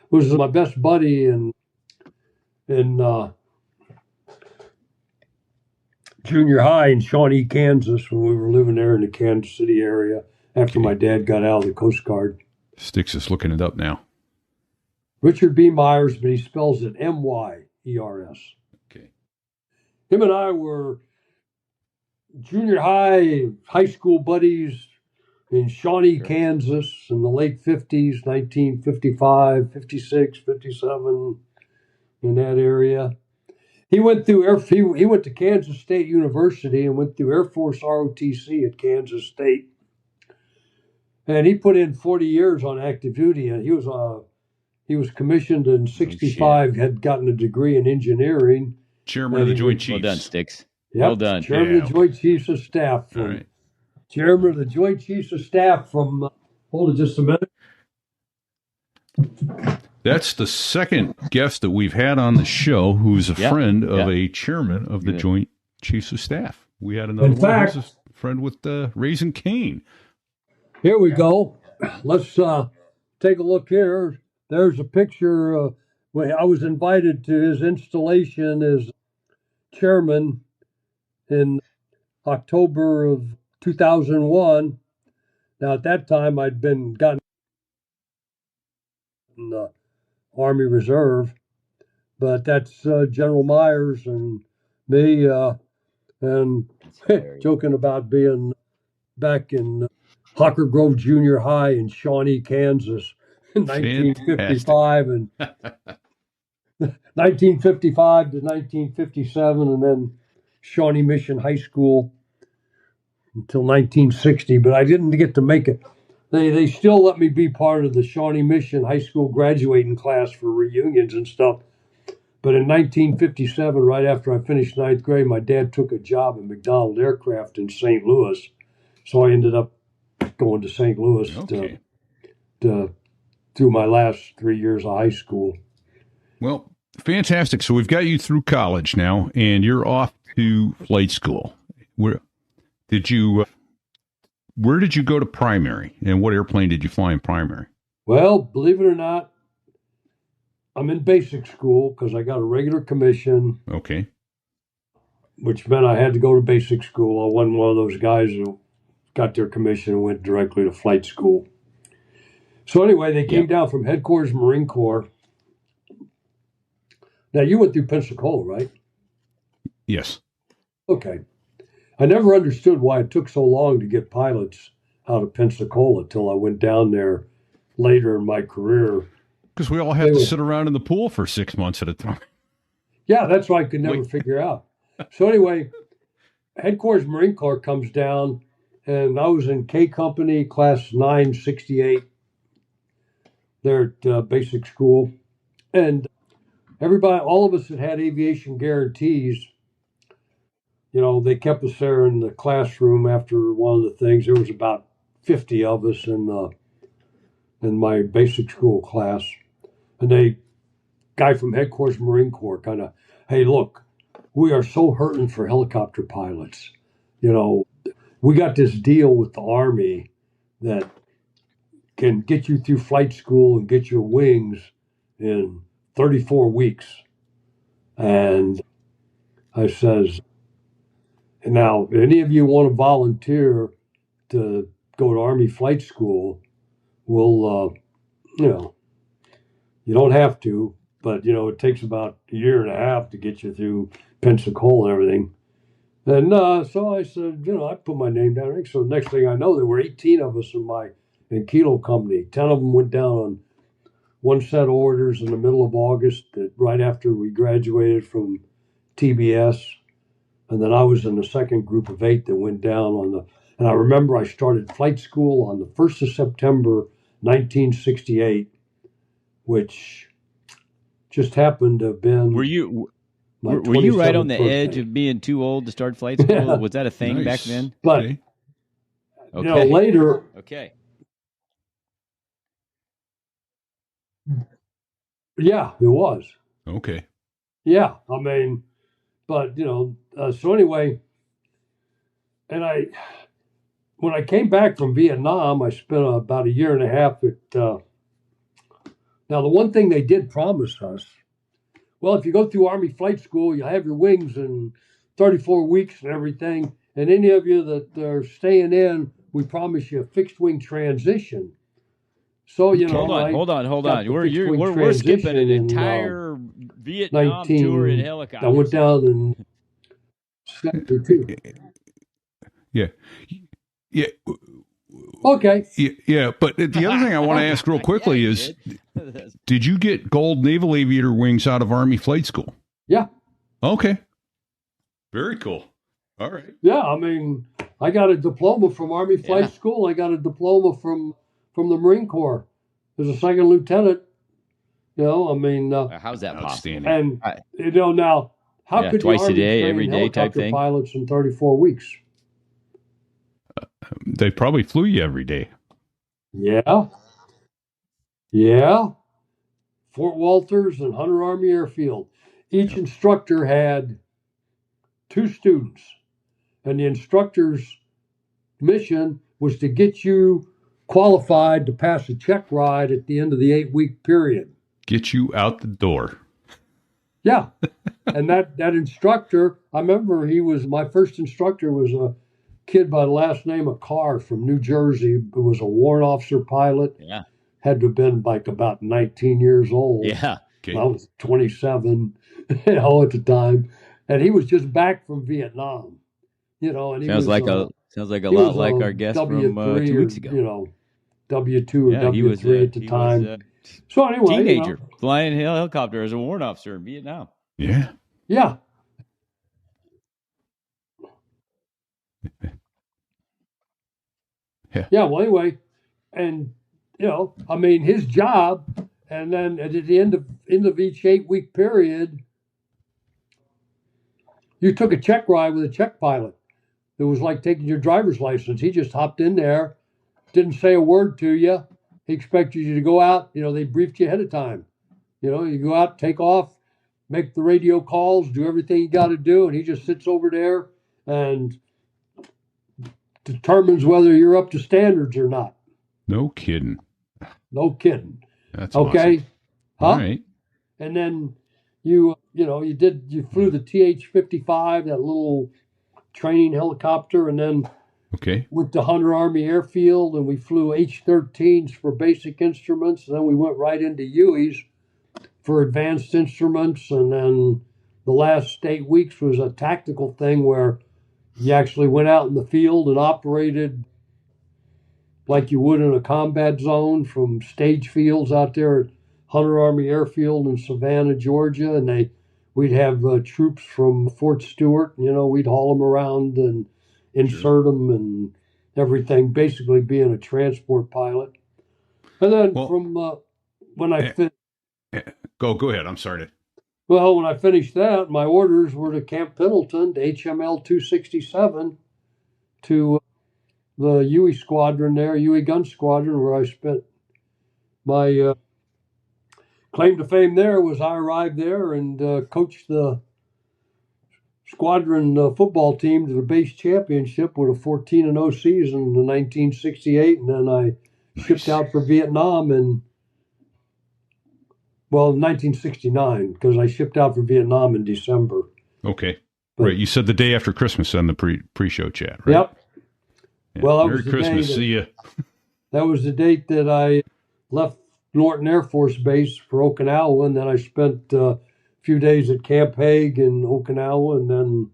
was my best buddy in junior high in Shawnee, Kansas, when we were living there in the Kansas City area after my dad got out of the Coast Guard. Sticks is looking it up now. Richard B. Myers, but he spells it M-Y-E-R-S. Okay. Him and I were junior high school buddies in Shawnee, Kansas in the late 50s, 1955, 56, 57, in that area. He went through he went to Kansas State University and went through Air Force ROTC at Kansas State. And he put in 40 years on active duty, and he was commissioned in 65, had gotten a degree in engineering. Chairman of the Joint Well Chiefs. done, Sticks. Yep, Well done. Chairman of the Joint Chiefs of Staff. All right. Chairman of the Joint Chiefs of Staff from, hold it just a minute. That's the second guest that we've had on the show who's a friend of a chairman of the Joint Chiefs of Staff. We had another one who's a friend with Raising Cane. Here we go. Let's take a look here. There's a picture. When I was invited to his installation as chairman in October of 2001. Now, at that time, I'd gotten in the Army Reserve, but that's General Myers and me, and joking about being back in Hawker Grove Junior High in Shawnee, Kansas, in 1955 and 1955 to 1957, and then Shawnee Mission High School until 1960. But I didn't get to make it. They still let me be part of the Shawnee Mission High School graduating class for reunions and stuff. But in 1957, right after I finished ninth grade, my dad took a job at McDonnell Aircraft in St. Louis. So I ended up going to St. Louis through my last 3 years of high school. Well, fantastic. So we've got you through college now, and you're off to flight school. Where did you go to primary, and what airplane did you fly in primary? Well, believe it or not, I'm in basic school because I got a regular commission. Okay. Which meant I had to go to basic school. I wasn't one of those guys who got their commission and went directly to flight school. So anyway, they came down from Headquarters Marine Corps. Now, you went through Pensacola, right? Yes. Okay. I never understood why it took so long to get pilots out of Pensacola till I went down there later in my career. Because we all have to sit around in the pool for 6 months at a time. Yeah, that's what I could never figure out. So anyway, Headquarters Marine Corps comes down, and I was in K Company, Class 968, there at basic school. And everybody, all of us that had aviation guarantees, you know, they kept us there in the classroom after one of the things. There was about 50 of us in my basic school class. And guy from Headquarters Marine Corps kind of, hey, look, we are so hurting for helicopter pilots. You know, we got this deal with the Army that can get you through flight school and get your wings in 34 weeks. And I says, now, if any of you want to volunteer to go to Army flight school, we'll, you don't have to, but, it takes about a year and a half to get you through Pensacola and everything. And so I said, I put my name down. So the next thing I know, there were 18 of us in Kilo Company. 10 of them went down on one set of orders in the middle of August, right after we graduated from TBS. And then I was in the second group of 8 that went down and I remember I started flight school on the 1st of September, 1968, which just happened to have been. Were you right on the edge of being too old to start flight school? Yeah. Was that a thing back then? But, later. Okay. Yeah, it was. Okay. Yeah, but, so anyway, and when I came back from Vietnam, I spent about a year and a half at, now the one thing they did promise us, well, if you go through Army flight school, you have your wings in 34 weeks and everything, and any of you that are staying in, we promise you a fixed wing transition. So, hold on. We're skipping an entire Vietnam tour in helicopters. I went down and sector 2. Yeah. Okay. Yeah, but the other thing I want to ask real quickly is, did you get gold naval aviator wings out of Army flight school? Yeah. Okay. Very cool. All right. Yeah, I got a diploma from Army flight school. I got a diploma from the Marine Corps as a second lieutenant. How's that possible? And now, how could twice the Army a day, train every day type helicopter thing? Pilots in 34 weeks? They probably flew you every day. Yeah. Fort Walters and Hunter Army Airfield. Each instructor had 2 students, and the instructor's mission was to get you qualified to pass a check ride at the end of the 8-week period. Get you out the door. Yeah. And that instructor, I remember my first instructor was a kid by the last name of Carr from New Jersey, who was a warrant officer pilot. Yeah. Had to have been like about 19 years old. Yeah. Okay. I was 27, at the time. And he was just back from Vietnam, and he sounds like a lot like our guest from 2 weeks ago. W2 or W3 at the time. So anyway, teenager flying a helicopter as a warrant officer in Vietnam. Yeah. Yeah. Yeah. Well, anyway, and his job, and then at the end of each 8-week period, you took a check ride with a check pilot. It was like taking your driver's license. He just hopped in there, didn't say a word to you. He expected you to go out. They briefed you ahead of time. You go out, take off, make the radio calls, do everything you got to do, and he just sits over there and determines whether you're up to standards or not. No kidding. No kidding. That's okay. Awesome. Huh? All right. And then you flew the TH-55, that little training helicopter, and then went to Hunter Army Airfield, and we flew H-13s for basic instruments, and then we went right into Hueys for advanced instruments, and then the last 8 weeks was a tactical thing where you actually went out in the field and operated like you would in a combat zone from stage fields out there at Hunter Army Airfield in Savannah, Georgia, and we'd have troops from Fort Stewart. We'd haul them around and insert them and everything, basically being a transport pilot. And then when I go ahead. I'm sorry. Well, when I finished that, my orders were to Camp Pendleton, to HML 267, to the Huey squadron there, Huey gun squadron, where I spent my claim to fame there was I arrived there and coached the squadron football team to the base championship with a 14-0 season in 1968, and then I shipped out for Vietnam in 1969, because I shipped out for Vietnam in December. Okay. Right. You said the day after Christmas on the pre-show chat, right? Yep. Yeah. Well, that Merry was the Christmas. Day See ya. That was the date that I left Norton Air Force Base for Okinawa, and then I spent a few days at Camp Hague in Okinawa, and then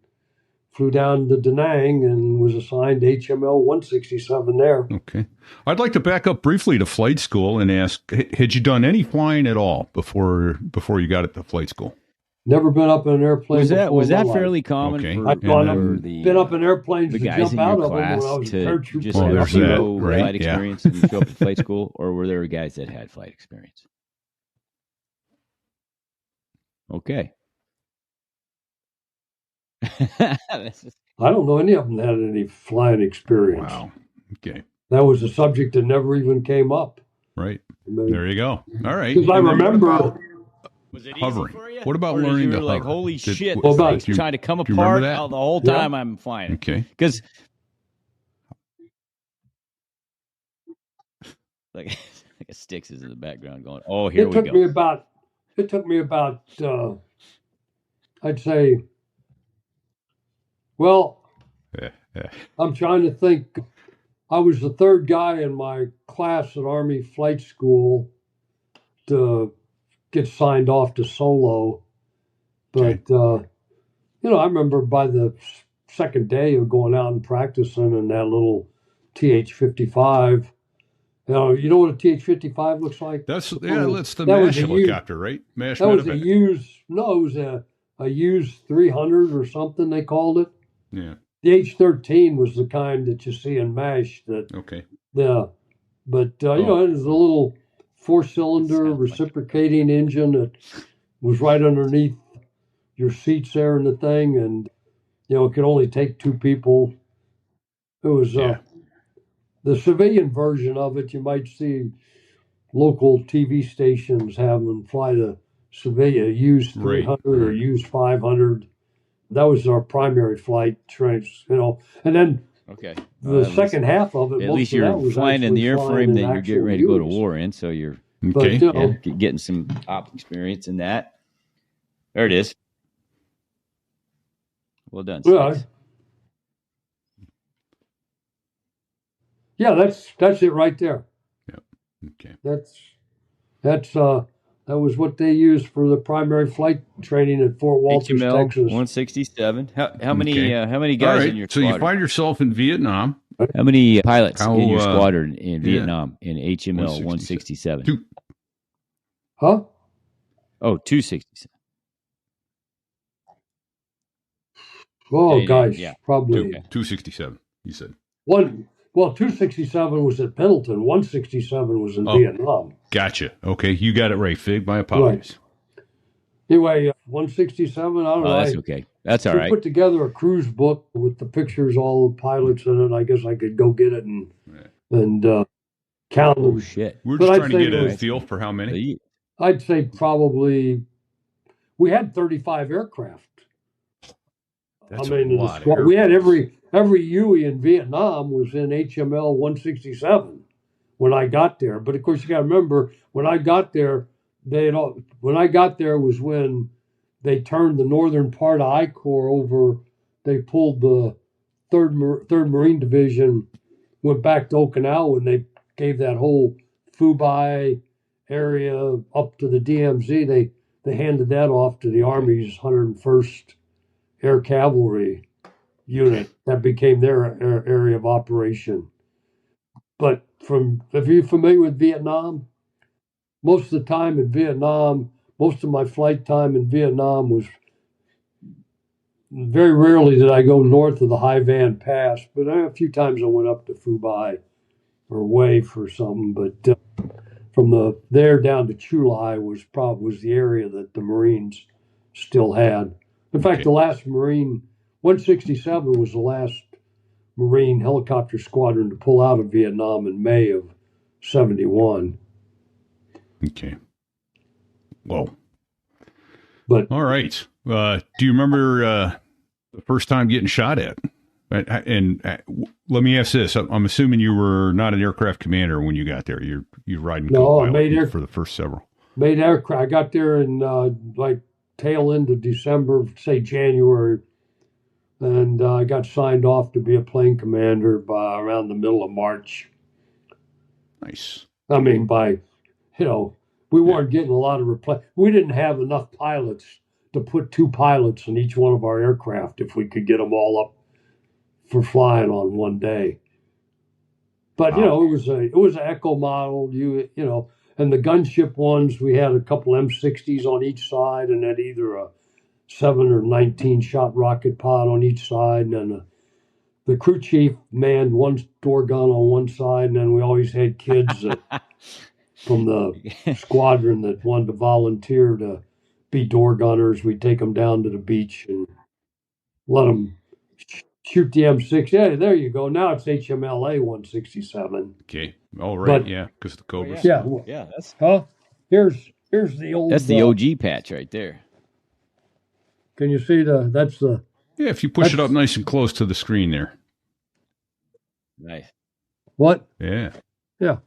flew down to Da Nang and was assigned to HML 167 there. Okay. I'd like to back up briefly to flight school and ask, had you done any flying at all before you got at the flight school? Never been up in an airplane. Was that fairly common? Okay. I've been up in airplanes the to guys jump in out your of them when I class was a to paratroop just pilot. there's have that, no right? flight experience and show up at flight school, or were there guys that had flight experience? Okay. I don't know any of them that had any flying experience. Wow. Okay. That was a subject that never even came up. Right. There you go. All right. Because I remember... Was it hovering. Easy for you? What about or learning you to were like, hover? holy shit, Well, this thing's trying to come do you remember apart that? the whole time I'm flying. Okay. Because like a Styx is in the background going, oh, here we go. It took me about, I'd say, I'm trying to think. I was the third guy in my class at Army Flight School to get signed off to solo. But, I remember by the second day of going out and practicing in that little TH-55. You know what a TH-55 looks like? That's the MASH helicopter, right? MASH that was medevac. it was a used 300 or something they called it. Yeah. The H-13 was the kind that you see in MASH. Okay. Yeah. But, it was a little 4-cylinder reciprocating engine that was right underneath your seats there in the thing. And, it could only take 2 people. It was the civilian version of it. You might see local TV stations have them fly the civilian used 300 or used 500. That was our primary flight trains, and then the second half of it. At least you're flying in the airframe that you're getting ready to go to war in, so you're getting some top experience in that. There it is. Well done. Yeah, that's it right there. Yep. Okay. That was what they used for the primary flight training at Fort Walters, HML Texas. 167. How many guys in your squadron? So you find yourself in Vietnam. How many pilots in your squadron in Vietnam in HML 167? Two. Huh? Oh, 267. Oh, guys, probably 267. You said 267 was at Pendleton. 167 was in Vietnam. Gotcha. Okay, you got it right, Fig. My apologies. Right. Anyway, 167. I don't know. That's okay. That's all right. We put together a cruise book with the pictures, all the pilots in it. I guess I could go get it and count them. Oh shit! We're just trying to get a feel for how many. I'd say probably we had 35 aircraft. That's a lot. We had every Huey in Vietnam was in HML 167 when I got there. But of course, you got to remember when I got there, was when they turned the northern part of I Corps over. They pulled the third Marine Division, went back to Okinawa, and they gave that whole Fubai area up to the DMZ. They handed that off to the Army's 101st Air Cavalry unit. That became their area of operation. But if you're familiar with Vietnam, most of my flight time in Vietnam was very rarely did I go north of the Hai Van Pass, but a few times I went up to Fubai or Hue for something. But from there down to Chu Lai was the area that the Marines still had. In fact, the last Marine, 167 was the last Marine helicopter squadron to pull out of Vietnam in May of 71. Okay. Well. But all right. Do you remember the first time getting shot at? And let me ask this: I'm assuming you were not an aircraft commander when you got there. You're riding co-pilot for the first several. Made aircraft. I got there in tail end of December, say January, and I got signed off to be a plane commander by around the middle of March. Nice. I mean, we weren't getting a lot of we didn't have enough pilots to put 2 pilots in each one of our aircraft if we could get them all up for flying on one day. But it was an Echo model, and the gunship ones, we had a couple M60s on each side, and had either a 7 or 19 shot rocket pod on each side, and then the crew chief manned one door gun on one side, and then we always had kids from the squadron that wanted to volunteer to be door gunners. We'd take them down to the beach and let them shoot the M6. Yeah, there you go. Now it's HMLA 167. Okay. All right. Because the Cobras. That's Here's the old. That's the OG patch right there. Can you see that's the? Yeah, if you push it up nice and close to the screen there. Nice. What? Yeah. Yeah.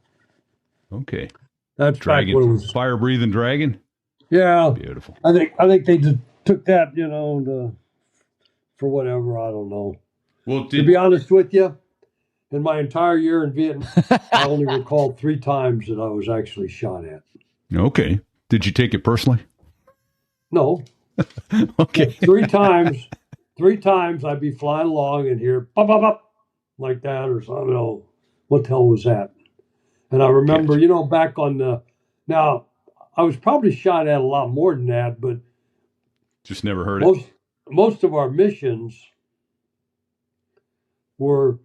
Okay. That's dragon. Fire breathing dragon. Yeah. Beautiful. I think they just took that, for whatever, I don't know. Well, to be honest with you, in my entire year in Vietnam, I only recall 3 times that I was actually shot at. Okay. Did you take it personally? No. Okay. 3 times. 3 times I'd be flying along and hear pop, pop, pop, like that or something. Oh, what the hell was that? And I remember, back on now I was probably shot at a lot more than that, but just never heard it. Most of our missions were,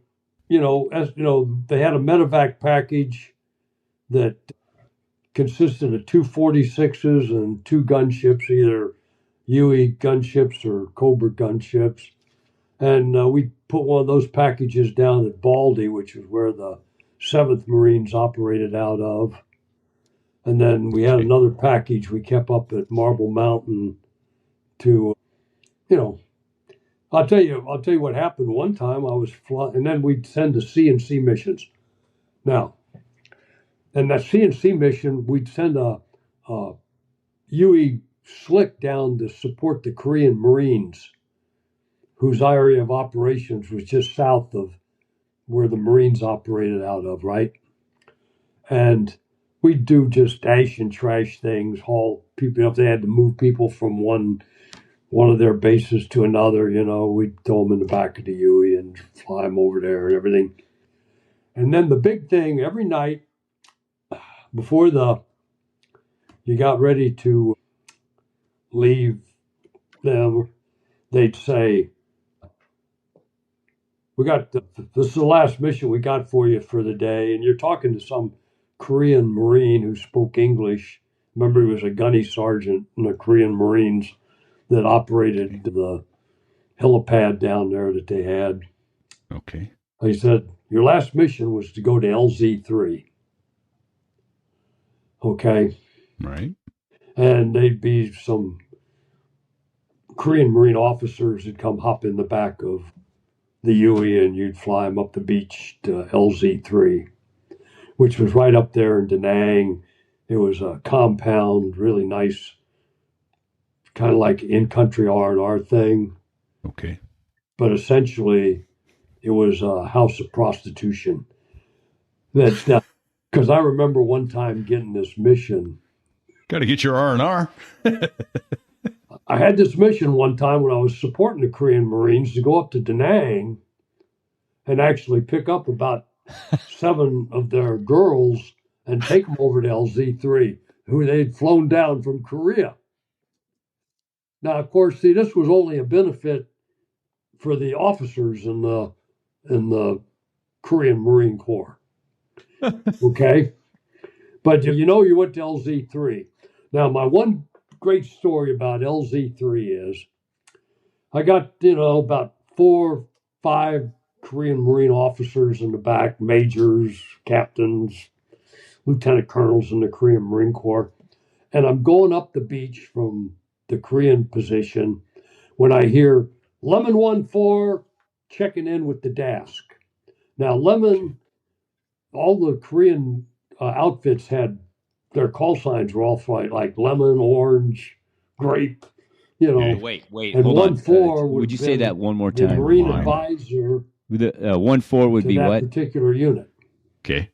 they had a med-evac package that consisted of 2 46s and 2 gunships, either Huey gunships or Cobra gunships. And we put one of those packages down at Baldy, which is where the 7th Marines operated out of. And then we had another package we kept up at Marble Mountain to, I'll tell you what happened one time. I was flying, and then we'd send to CNC missions. Now, and that CNC mission, we'd send a Huey slick down to support the Korean Marines, whose area of operations was just south of where the Marines operated out of, right? And we'd do just dash and trash things, haul people. If they had to move people from one of their bases to another, we'd throw them in the back of the Huey and fly them over there and everything. And then the big thing, every night before you got ready to leave them, they'd say, this is the last mission we got for you for the day. And you're talking to some Korean Marine who spoke English. Remember, he was a gunny sergeant in the Korean Marines that operated the helipad down there that they had. Okay. He said, your last mission was to go to LZ-3. Okay. Right. And they'd be some Korean Marine officers that come hop in the back of the Huey, and you'd fly them up the beach to LZ-3, which was right up there in Da Nang. It was a compound, really nice, kind of like in-country R&R thing. Okay. But essentially, it was a house of prostitution. That's now, because I remember one time getting this mission. Got to get your R&R. I had this mission one time when I was supporting the Korean Marines to go up to Da Nang and actually pick up about 7 of their girls and take them over to LZ-3, who they'd flown down from Korea. Now, of course, see, this was only a benefit for the officers in the Korean Marine Corps. Okay? But you went to LZ-3. Now, my one great story about LZ-3 is I got, about 4 or 5 Korean Marine officers in the back, majors, captains, lieutenant colonels in the Korean Marine Corps. And I'm going up the beach from the Korean position when I hear Lemon 1-4 checking in with the desk. Now, all the Korean outfits had their call signs were all like lemon, orange, grape, Wait, and hold on. 1-4 would you say that one more time? The Marine advisor. The 1-4 would to be that what? Particular unit. Okay.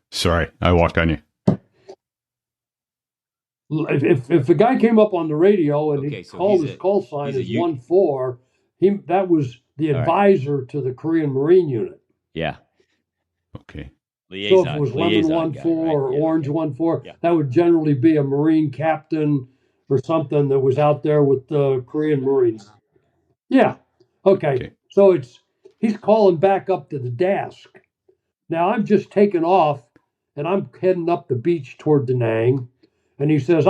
Sorry, I walked on you. If the guy came up on the radio and his call sign is 1-4, that was the advisor to the Korean Marine unit. Yeah. Okay. Liaison, so if it was lemon 1-4 or orange 1-4, that would generally be a Marine captain or something that was out there with the Korean Marines. Yeah. Okay. So he's calling back up to the desk. Now I'm just taking off and I'm heading up the beach toward Da Nang. And he says,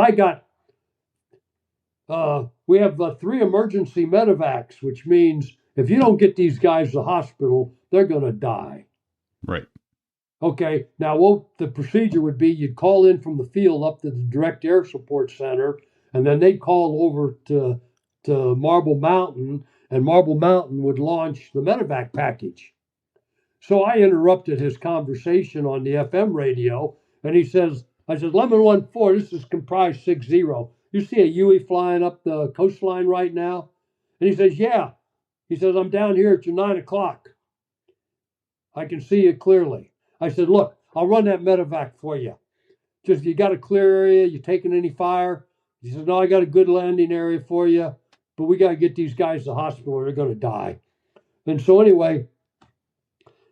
we have 3 emergency med-evacs, which means if you don't get these guys to the hospital, they're going to die. Right. Okay. Now, what the procedure would be, you'd call in from the field up to the direct air support center, and then they'd call over to Marble Mountain, and Marble Mountain would launch the medevac package. So I interrupted his conversation on the FM radio, and I said, Lemon 1-4, this is comprised 60. You see a Huey flying up the coastline right now? And he says, yeah. He says, I'm down here at your 9 o'clock. I can see you clearly. I said, look, I'll run that medevac for you. Just, you got a clear area? You taking any fire? He said, no, I got a good landing area for you, but we got to get these guys to the hospital or they're going to die. And so anyway,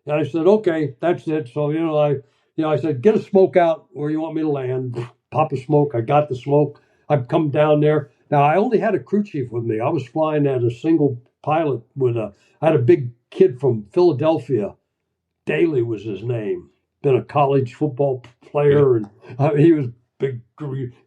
and I said, okay, that's it. So, I said, get a smoke out where you want me to land. Pop a smoke. I got the smoke. I've come down there. Now, I only had a crew chief with me. I was flying at a single pilot I had a big kid from Philadelphia. Daly was his name. Been a college football player. And he was big.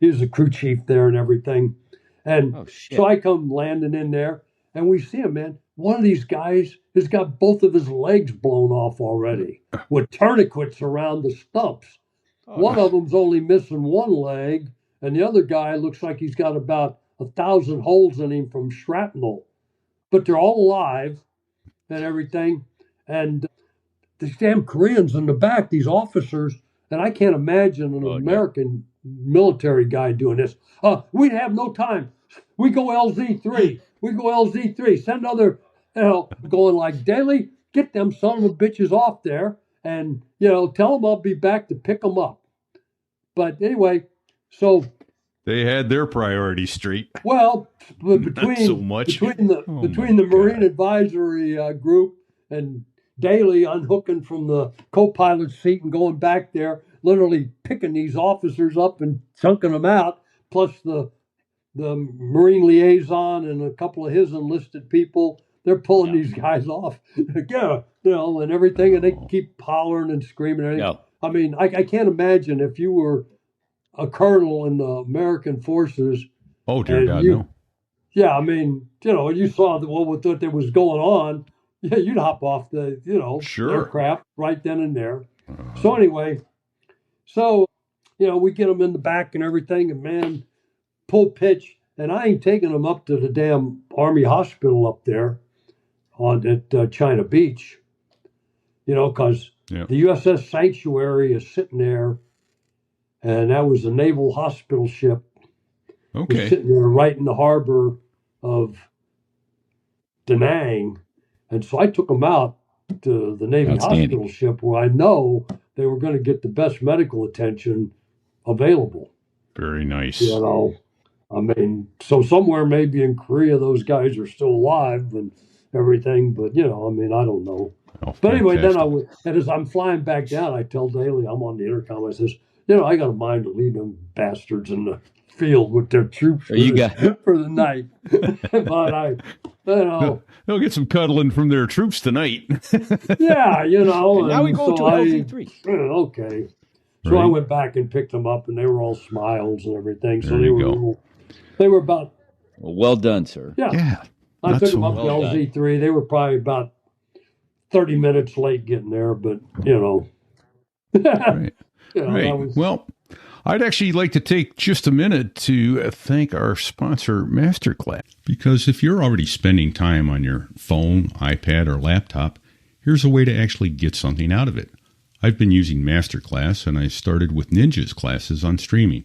He was a crew chief there and everything. And so I come landing in there and we see him, man. One of these guys has got both of his legs blown off already with tourniquets around the stumps. One of them's only missing one leg, and the other guy looks like he's got about 1,000 holes in him from shrapnel. But they're all alive and everything. And these damn Koreans in the back, these officers, and I can't imagine an American military guy doing this. We'd have no time. We go LZ-3. We go LZ-3. Send other, going like, Daly, get them son of a bitches off there and, tell them I'll be back to pick them up. But anyway, so they had their priorities straight. Well, between so much. between the Marine Advisory group and Daly unhooking from the co-pilot seat and going back there, literally picking these officers up and chunking them out, plus the Marine liaison and a couple of his enlisted people, they're pulling these guys off, and everything, and they keep hollering and screaming and everything. I mean, I can't imagine if you were a colonel in the American forces. Oh, dear God, no. Yeah, I mean, you saw what was going on. Yeah, you'd hop off the, aircraft right then and there. So anyway, we get them in the back and everything, and man, pull pitch, and I ain't taking them up to the damn Army hospital up there at China Beach, because the USS Sanctuary is sitting there, and that was a naval hospital ship. Okay. Sitting there right in the harbor of Da Nang. And so I took them out to the Navy hospital ship where I know they were going to get the best medical attention available. Very nice. I mean, so somewhere maybe in Korea those guys are still alive and everything, but, I don't know. Oh, but anyway, then and as I'm flying back down, I tell Daly, I'm on the intercom, I says, I got a mind to leave them bastards in the field with their troops for the night. But they'll get some cuddling from their troops tonight. Yeah, and now we go to LZ-3. Okay. So I went back and picked them up, and they were all smiles and everything. So they were about. Well done, sir. Yeah. I took them up to LZ-3. They were probably about 30 minutes late getting there, but Right. Well, I'd actually like to take just a minute to thank our sponsor, Masterclass, because if you're already spending time on your phone, iPad, or laptop, here's a way to actually get something out of it. I've been using Masterclass, and I started with Ninja's classes on streaming.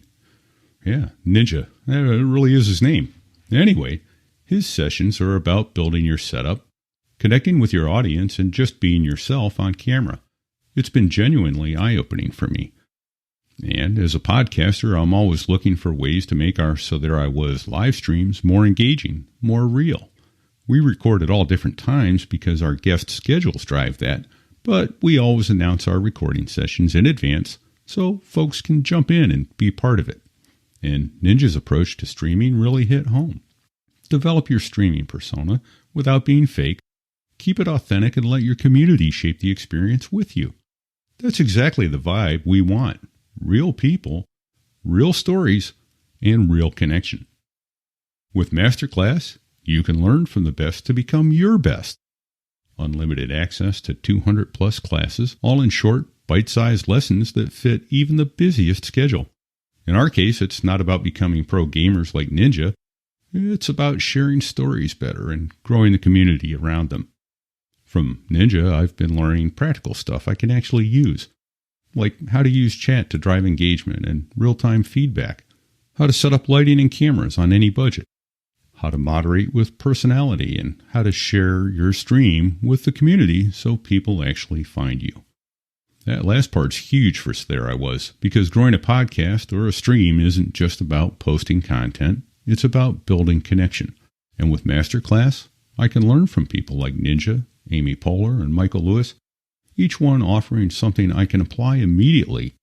Yeah, Ninja. It really is his name. Anyway, his sessions are about building your setup, connecting with your audience, and just being yourself on camera. It's been genuinely eye-opening for me. And as a podcaster, I'm always looking for ways to make our So There I Was live streams more engaging, more real. We record at all different times because our guest schedules drive that, but we always announce our recording sessions in advance so folks can jump in and be part of it. And Ninja's approach to streaming really hit home. Develop your streaming persona without being fake. Keep it authentic and let your community shape the experience with you. That's exactly the vibe we want. Real people, real stories, and real connection. With Masterclass, you can learn from the best to become your best. Unlimited access to 200-plus classes, all in short, bite-sized lessons that fit even the busiest schedule. In our case, it's not about becoming pro gamers like Ninja. It's about sharing stories better and growing the community around them. From Ninja, I've been learning practical stuff I can actually use, like how to use chat to drive engagement and real-time feedback, how to set up lighting and cameras on any budget, how to moderate with personality, and how to share your stream with the community so people actually find you. That last part's huge for There I Was, because growing a podcast or a stream isn't just about posting content, it's about building connection. And with Masterclass, I can learn from people like Ninja, Amy Poehler, and Michael Lewis, each one offering something I can apply immediately.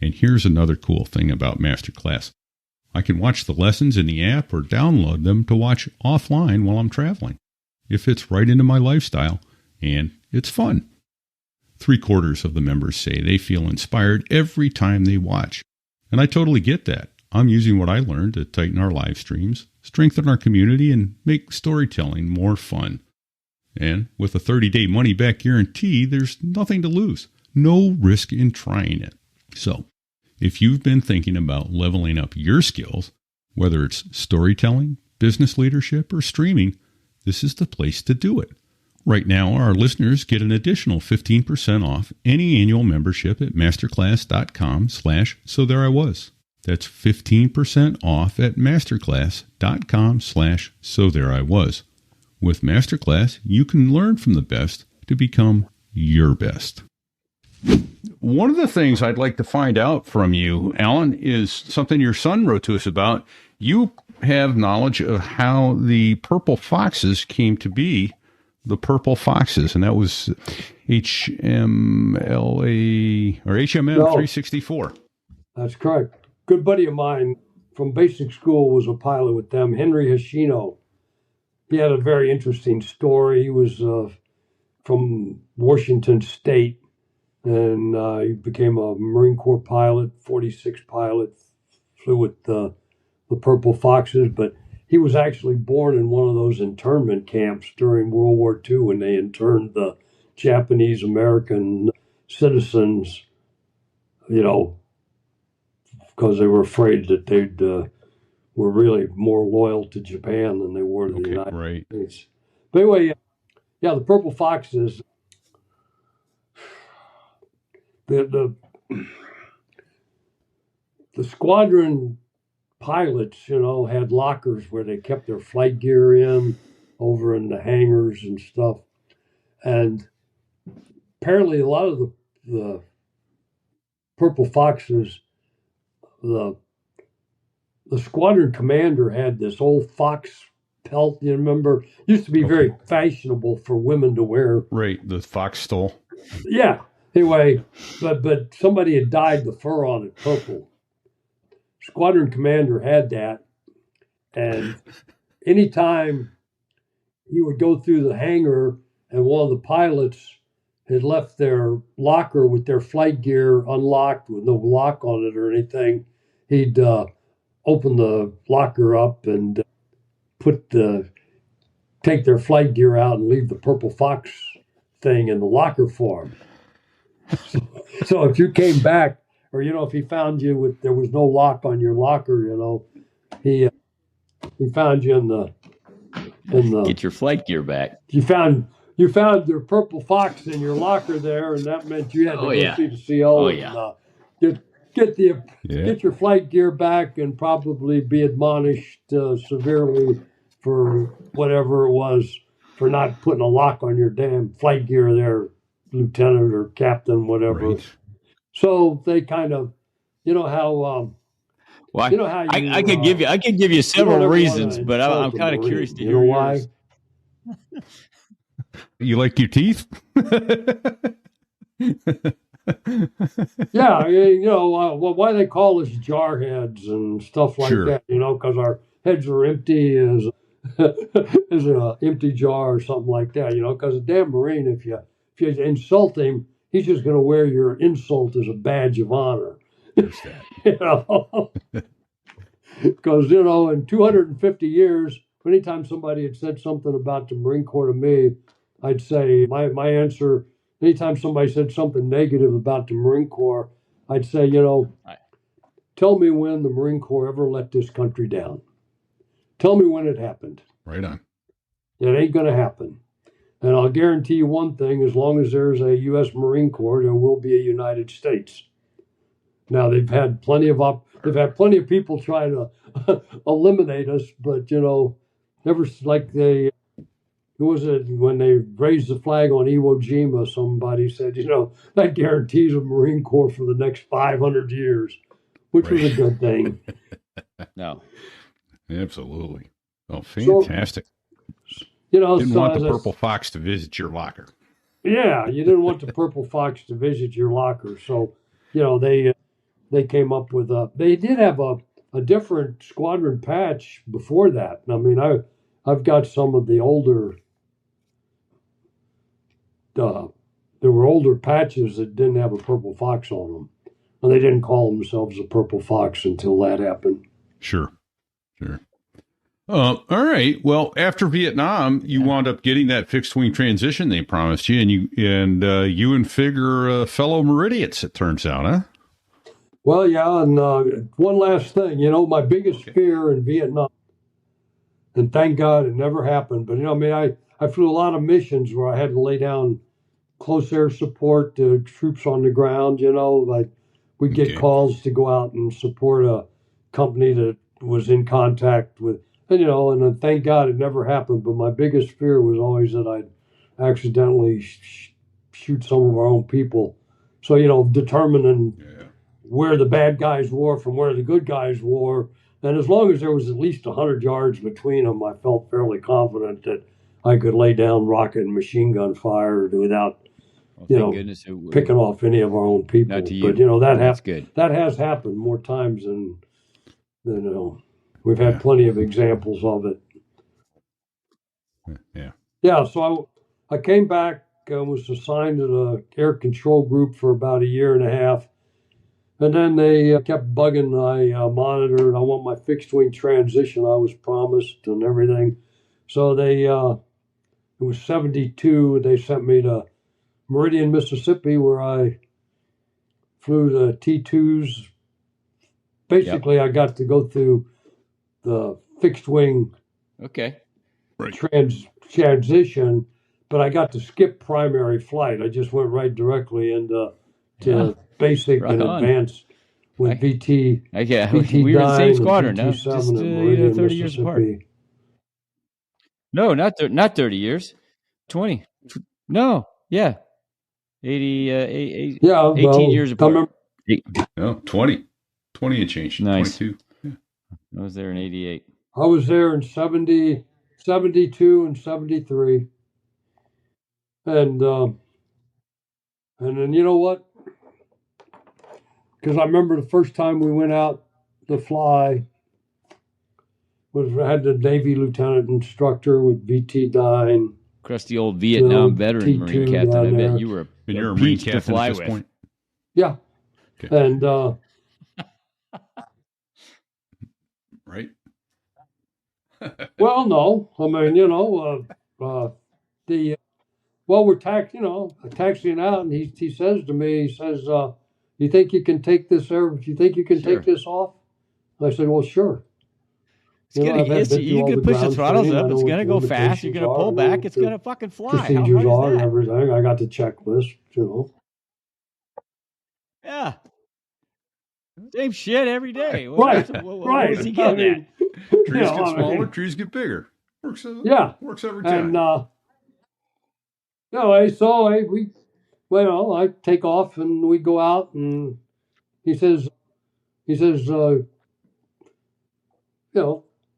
And here's another cool thing about Masterclass. I can watch the lessons in the app or download them to watch offline while I'm traveling. It fits right into my lifestyle, and it's fun. 3/4 of the members say they feel inspired every time they watch. And I totally get that. I'm using what I learned to tighten our live streams, strengthen our community, and make storytelling more fun. And with a 30-day money-back guarantee, there's nothing to lose. No risk in trying it. So, if you've been thinking about leveling up your skills, whether it's storytelling, business leadership, or streaming, this is the place to do it. Right now, our listeners get an additional 15% off any annual membership at masterclass.com/SoThereIWas. That's 15% off at masterclass.com/so there I was. With Masterclass, you can learn from the best to become your best. One of the things I'd like to find out from you, Allyn, is something your son wrote to us about. You have knowledge of how the Purple Foxes came to be the Purple Foxes, and that was HMLA or HMM 364. That's correct. Good buddy of mine from basic school was a pilot with them, Henry Hashino. He had a very interesting story. He was from Washington State, and he became a Marine Corps pilot, 46 pilot, flew with the Purple Foxes, but he was actually born in one of those internment camps during World War II when they interned the Japanese American citizens, because they were afraid that they'd were really more loyal to Japan than they were to the United States. But anyway, the Purple Foxes, the squadron pilots, had lockers where they kept their flight gear over in the hangars and stuff. And apparently a lot of the Purple Foxes, the squadron commander had this old fox pelt, you remember? Used to be very fashionable for women to wear. Right, the fox stole. Yeah. Anyway, but somebody had dyed the fur on it purple. Squadron commander had that, and anytime he would go through the hangar and one of the pilots had left their locker with their flight gear unlocked with no lock on it or anything, he'd open the locker up and take their flight gear out and leave the Purple Fox thing in the locker for him. So if you came back, or if he found you there was no lock on your locker, he found you in the get your flight gear back. You found your Purple Fox in your locker there, and that meant you had to go see the CO and get your flight gear back and probably be admonished severely for whatever it was for not putting a lock on your damn flight gear there, lieutenant or captain, whatever. Right. So they kind of, how. Well, I could give you several reasons, but I'm kind of curious to hear why. You like your teeth? Yeah, why they call us jarheads and stuff like that, because our heads are empty as an empty jar or something like that, because a damn Marine, if you insult him, he's just going to wear your insult as a badge of honor. Because, in 250 years, anytime somebody had said something about the Marine Corps to me, I'd say my answer, anytime somebody said something negative about the Marine Corps, I'd say, tell me when the Marine Corps ever let this country down. Tell me when it happened. Right on. It ain't going to happen. And I'll guarantee you one thing, as long as there's a U.S. Marine Corps, there will be a United States. Now, they've had plenty of people try to eliminate us, but, never like who was it, when they raised the flag on Iwo Jima, somebody said, that guarantees a Marine Corps for the next 500 years, which was a good thing. No. Absolutely. Oh, fantastic. Didn't want the Purple Fox to visit your locker. Yeah, you didn't want the Purple Fox to visit your locker. So, they came up with they did have a different squadron patch before that. I mean, I've got some of the older, there were older patches that didn't have a Purple Fox on them. And they didn't call themselves a Purple Fox until that happened. Sure. All right. Well, after Vietnam, you wound up getting that fixed wing transition they promised you, and you and Fig are fellow Meridians, it turns out, huh? Well, yeah, and one last thing, my biggest fear in Vietnam, and thank God it never happened, but I flew a lot of missions where I had to lay down close air support to troops on the ground. Like we'd get calls to go out and support company that was in contact with, and and thank God it never happened. But my biggest fear was always that I'd accidentally shoot some of our own people. So determining where the bad guys were from where the good guys were, and as long as there was at least 100 yards between them, I felt fairly confident that I could lay down rocket and machine gun fire without, picking off any of our own people. Not to you. But That's good. That has happened more times than we've had plenty of examples of it. Yeah. Yeah. So I came back and was assigned to the air control group for about a year and a half. And then they kept bugging my monitor, and I want my fixed wing transition I was promised and everything. So it was 72. They sent me to Meridian, Mississippi, where I flew the T2s. Basically, I got to go through the fixed wing transition, but I got to skip primary flight. I just went right directly into basic and advanced with VT. We were in the same squadron. No, just 30 years apart. No, not 30 years. 20. No, yeah. 18 years apart. No, 20. 20 and change. Nice. 22. Yeah. I was there in 88. I was there in 70, 72 and 73. And then you know what? Because I remember the first time we went out to fly I had the Navy lieutenant instructor with VT9. Crusty old Vietnam veteran T2 Marine captain. I bet you were a Marine captain at this point. Yeah. Okay. And right. Well, no. I mean, we're taxiing out, and he says to me, you think you can take this take this off? I said, well, sure. You can push the throttles up. It's going to go fast. You're going to pull back. It's going to fucking fly. Procedures are and everything. I got the checklist, Yeah. Same shit every day. Right. What was he getting at? Trees get smaller, trees get bigger. Works every time. And anyway, so I take off and we go out, and he says,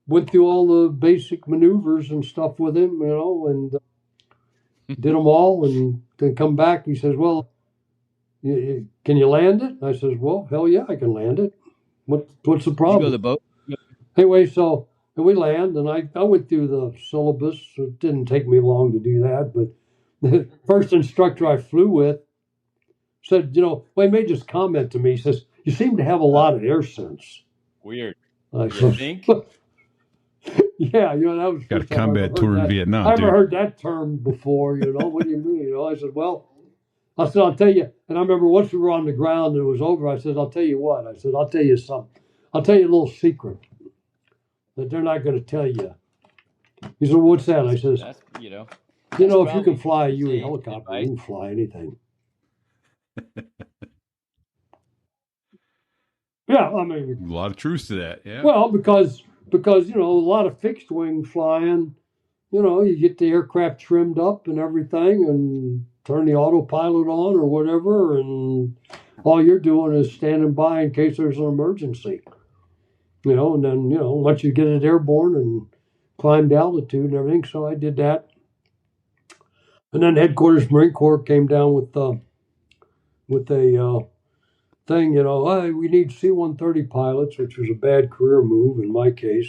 went through all the basic maneuvers and stuff with him, and did them all, and then come back. He says, well, can you land it? I says, well, hell yeah, I can land it. What's the problem? You go to the boat? Anyway, so we land, and I went through the syllabus. It didn't take me long to do that, but the first instructor I flew with said, he made this comment to me. He says, you seem to have a lot of air sense. Weird. I said, think? Yeah, that was got a combat tour in Vietnam. I haven't heard that term before. What do you mean? I said, well, I'll tell you. And I remember once we were on the ground and it was over, I said, I'll tell you what. I said, I'll tell you something. I'll tell you a little secret that they're not going to tell you. He said, what's that? I said, if you can fly a Huey helicopter, you can fly anything. Yeah, I mean, a lot of truth to that. Yeah. Well, because a lot of fixed wing flying, you get the aircraft trimmed up and everything, and turn the autopilot on or whatever, and all you're doing is standing by in case there's an emergency. And then once you get it airborne and climbed altitude and everything, so I did that. And then Headquarters Marine Corps came down with a thing, hey, we need C-130 pilots, which was a bad career move in my case,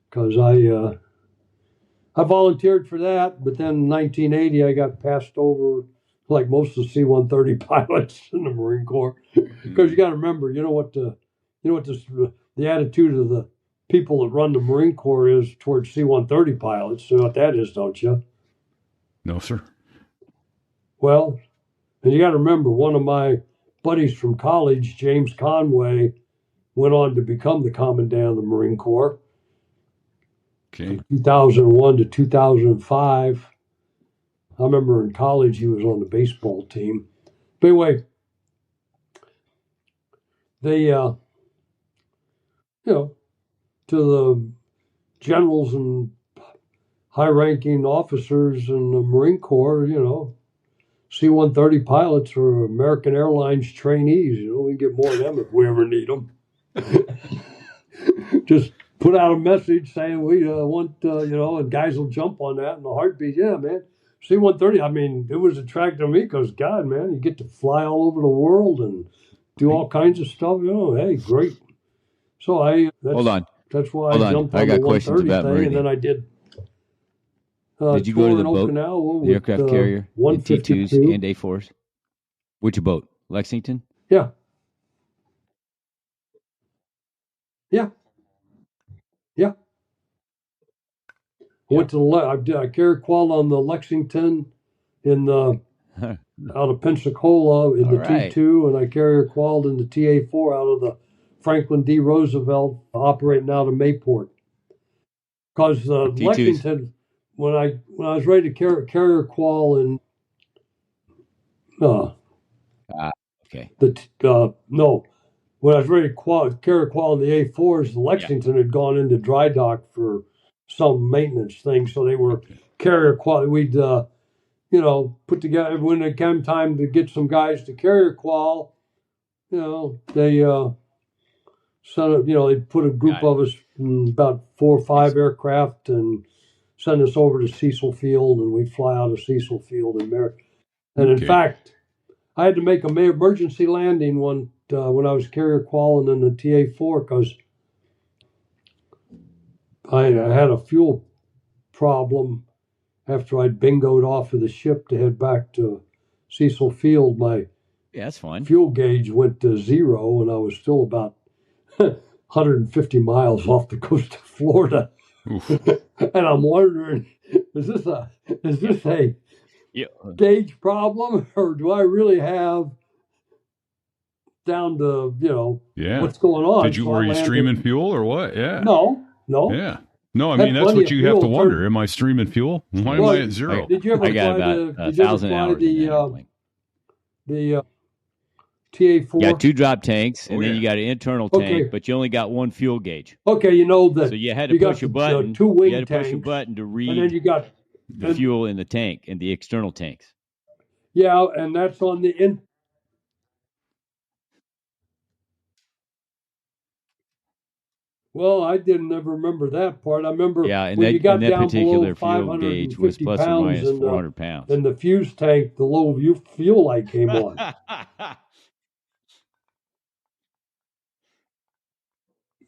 because I volunteered for that, but then in 1980 I got passed over like most of the C-130 pilots in the Marine Corps, because you got to remember, the attitude of the people that run the Marine Corps is towards C-130 pilots. You know what that is, don't you? No, sir. Well, and you got to remember, one of my buddies from college, James Conway, went on to become the commandant of the Marine Corps. Okay. From 2001 to 2005. I remember in college he was on the baseball team. But anyway, to the generals and high-ranking officers in the Marine Corps, C-130 pilots or American Airlines trainees. We get more of them if we ever need them. Just put out a message saying we want, and guys will jump on that in a heartbeat. Yeah, man. C-130, I mean, it was attractive to me because, God, man, you get to fly all over the world and do all kinds of stuff. Hey, great. So hold on. That's why I jumped on the 130 thing, and then I did. Did you go to the boat, the aircraft carrier, the T2s and A4s? Which boat? Lexington? Yeah. I went to I carrier qual on the Lexington out of Pensacola in the T2, and I carrier qual in the TA4 out of the Franklin D. Roosevelt operating out of Mayport. Because Lexington, when I was ready to carrier qual in okay. When I was ready to carrier qual in the A4s, Lexington had gone into dry dock for some maintenance thing, so they were carrier qual. We'd put together when it came time to get some guys to carrier qual. They they put a group of us, about 4 or 5 aircraft, and send us over to Cecil Field, and we'd fly out of Cecil Field in there. And in fact, I had to make an emergency landing when I was carrier qualing in the TA4 because I had a fuel problem after I'd bingoed off of the ship to head back to Cecil Field. My that's fine. Fuel gauge went to 0, and I was still about 150 miles off the coast of Florida. And I'm wondering, is this a gauge problem, or do I really have down to what's going on? Were you streaming fuel or what? Yeah. No. Yeah. No, I mean that's what you have to wonder. Am I streaming fuel? Why am I at 0? Did you ever I got about 1,000 hours the TA4? You got 2 drop tanks, and then you got an internal tank, but you only got 1 fuel gauge. Okay, that. So you had to push a button. 2 wing you had to tanks, push a button to read and then you got the fuel in the tank and the external tanks. Yeah, and that's on the in. Well, I didn't ever remember that part. I remember and when you got that down particular below fuel gauge was plus or minus 400 pounds. And the fuse tank, the low fuel light came on.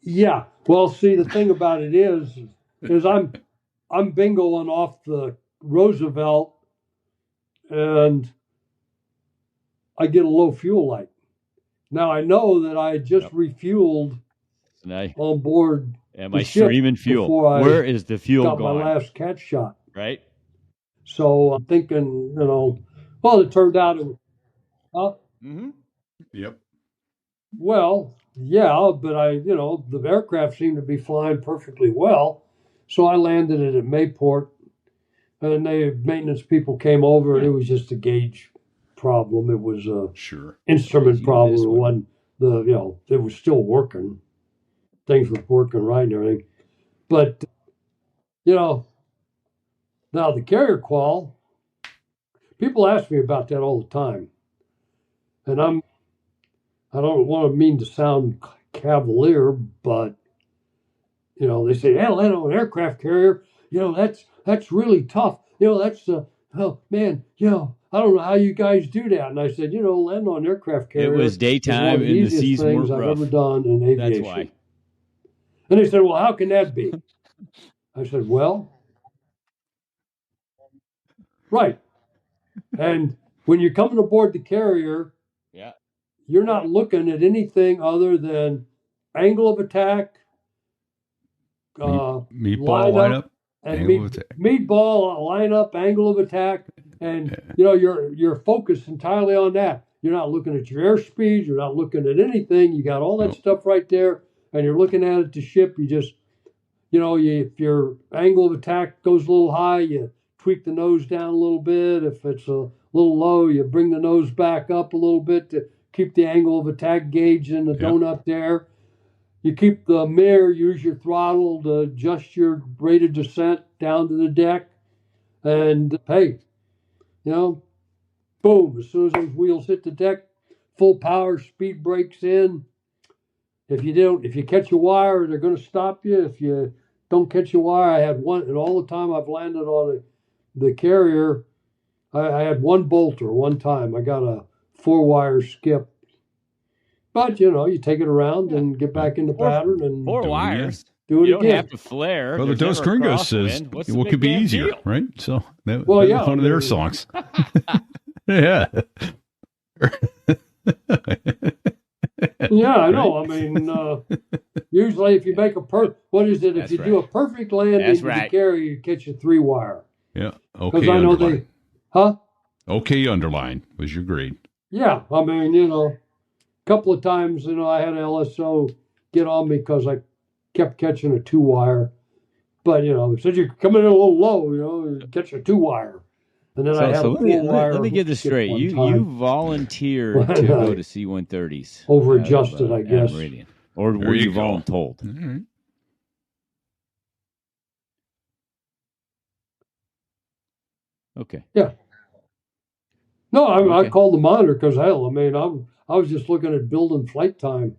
Yeah. Well, see, the thing about it is I'm bingoing off the Roosevelt, and I get a low fuel light. Now I know that I had just refueled on board. Am I streaming fuel? Where is the fuel got going? My last catch shot. Right. So I'm thinking, well, it turned out. Yep. Well, yeah, but the aircraft seemed to be flying perfectly well. So I landed it at Mayport, and the maintenance people came over, and it was just a gauge problem. It was a instrument problem. It wasn't it was still working. Things were working right and everything. But, now the carrier qual, people ask me about that all the time. And I don't want to mean to sound cavalier, but, they say, hey, land on an aircraft carrier, that's really tough. That's, oh, man, I don't know how you guys do that. And I said, land on an aircraft carrier. It was daytime and the seas weren't rough. I've ever done in aviation. That's why. And they said, well, how can that be? I said, well, right. And when you're coming aboard the carrier, you're not looking at anything other than angle of attack, meatball lineup, and meatball lineup, angle of attack, and you're focused entirely on that. You're not looking at your airspeed. You're not looking at anything. You got all that stuff right there, and you're looking at it to ship. You just, if your angle of attack goes a little high, you tweak the nose down a little bit. If it's a little low, you bring the nose back up a little bit to keep the angle of attack gauge in the donut there. you keep the mirror, use your throttle to adjust your rate of descent down to the deck. And hey, boom, as soon as those wheels hit the deck, full power, speed brakes in. If you catch a wire, they're going to stop you. If you don't catch a wire, I had one, and all the time I've landed on the carrier, I had one bolter one time. I got a 4-wire skip. But, you take it around and get back into pattern. And 4 wires. Do it you again. Don't have to flare. Well, the Dos Gringos says what could be easier, deal? Right? So that was one of their songs. Yeah. Yeah, I know. I mean, usually if you make if you do a perfect landing with the carrier, you catch a 3-wire. Yeah. Okay. I know Okay, underline was your grade. Yeah. I mean, a couple of times, I had an LSO get on me because I kept catching a 2-wire. But, said you're coming in a little low, catch a 2-wire. And then I have let me get this straight. You volunteered to go to C-130s. Over-adjusted, I guess. Meridian. Or were you voluntold? Mm-hmm. Okay. Yeah. No, I called the monitor because, hell, I mean, I was just looking at building flight time,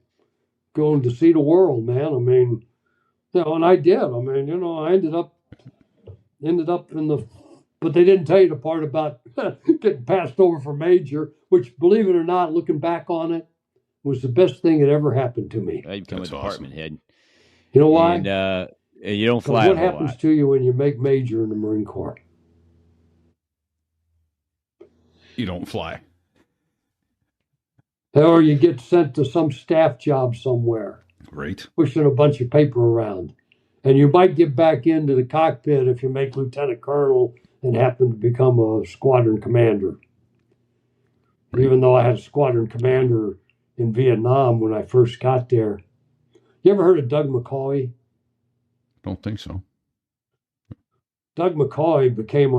going to see the world, man. I mean, and I did. I mean, I ended up in the... But they didn't tell you the part about getting passed over for major, which, believe it or not, looking back on it, was the best thing that ever happened to me. I become a department head. You know why? And you don't fly. What happens to you when you make major in the Marine Corps? You don't fly. Or you get sent to some staff job somewhere. Right. Pushing a bunch of paper around. And you might get back into the cockpit if you make lieutenant colonel and happen to become a squadron commander. Right. Even though I had a squadron commander in Vietnam when I first got there. You ever heard of Doug McCoy? Don't think so. Doug McCoy became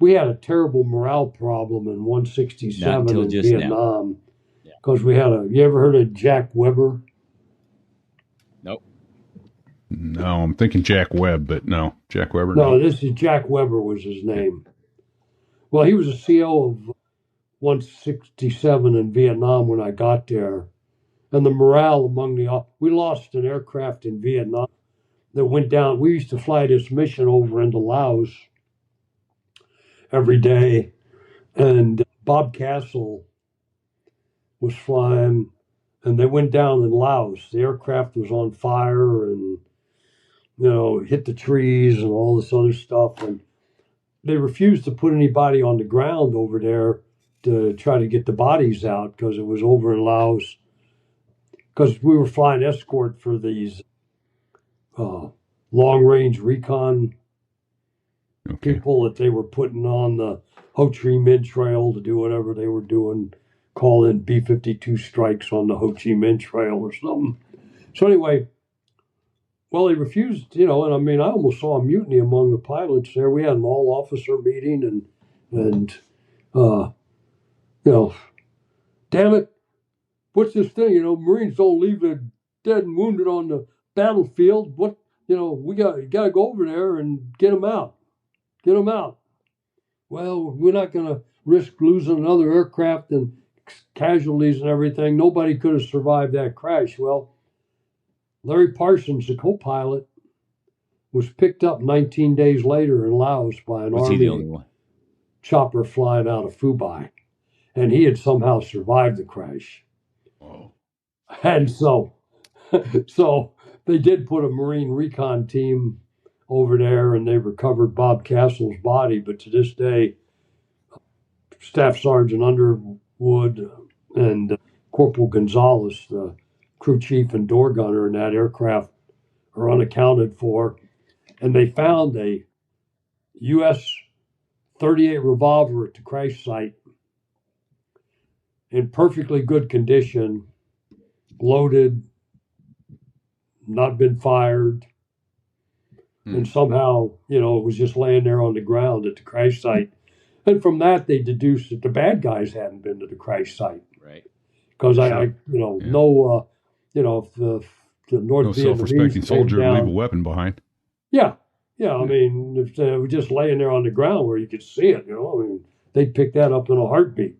we had a terrible morale problem in 167 in Vietnam. Because we had you ever heard of Jack Weber? Nope. No, I'm thinking Jack Webb, but no, Jack Weber. No, this is Jack Weber was his name. Well, he was a CO of 167 in Vietnam when I got there. And the morale among we lost an aircraft in Vietnam that went down. We used to fly this mission over into Laos every day. And Bob Castle was flying, and they went down in Laos. The aircraft was on fire and, hit the trees and all this other stuff. And they refused to put anybody on the ground over there to try to get the bodies out because it was over in Laos. Because we were flying escort for these long-range recon people that they were putting on the Ho Chi Minh Trail to do whatever they were doing, call in B-52 strikes on the Ho Chi Minh Trail or something. So anyway, well, they refused, and I mean, I almost saw a mutiny among the pilots there. We had an all-officer meeting and damn it, what's this thing? Marines don't leave their dead and wounded on the battlefield. What, you got to go over there and get them out. Get them out. Well, we're not going to risk losing another aircraft and casualties and everything. Nobody could have survived that crash. Well, Larry Parsons, the co-pilot, was picked up 19 days later in Laos by an Army chopper flying out of Phu, and he had somehow survived the crash. Whoa. And so they did put a Marine recon team over there, and they recovered Bob Castle's body. But to this day, Staff Sergeant Underwood and Corporal Gonzalez, the crew chief and door gunner in that aircraft, are unaccounted for. And they found a U.S. .38 revolver at the crash site in perfectly good condition, loaded, not been fired. And somehow, it was just laying there on the ground at the crash site. And from that, they deduced that the bad guys hadn't been to the crash site. Right. Because if the North No Vietnamese self-respecting soldier came to leave down. a weapon behind. Yeah. I mean, if they were just laying there on the ground where you could see it, I mean, they'd pick that up in a heartbeat,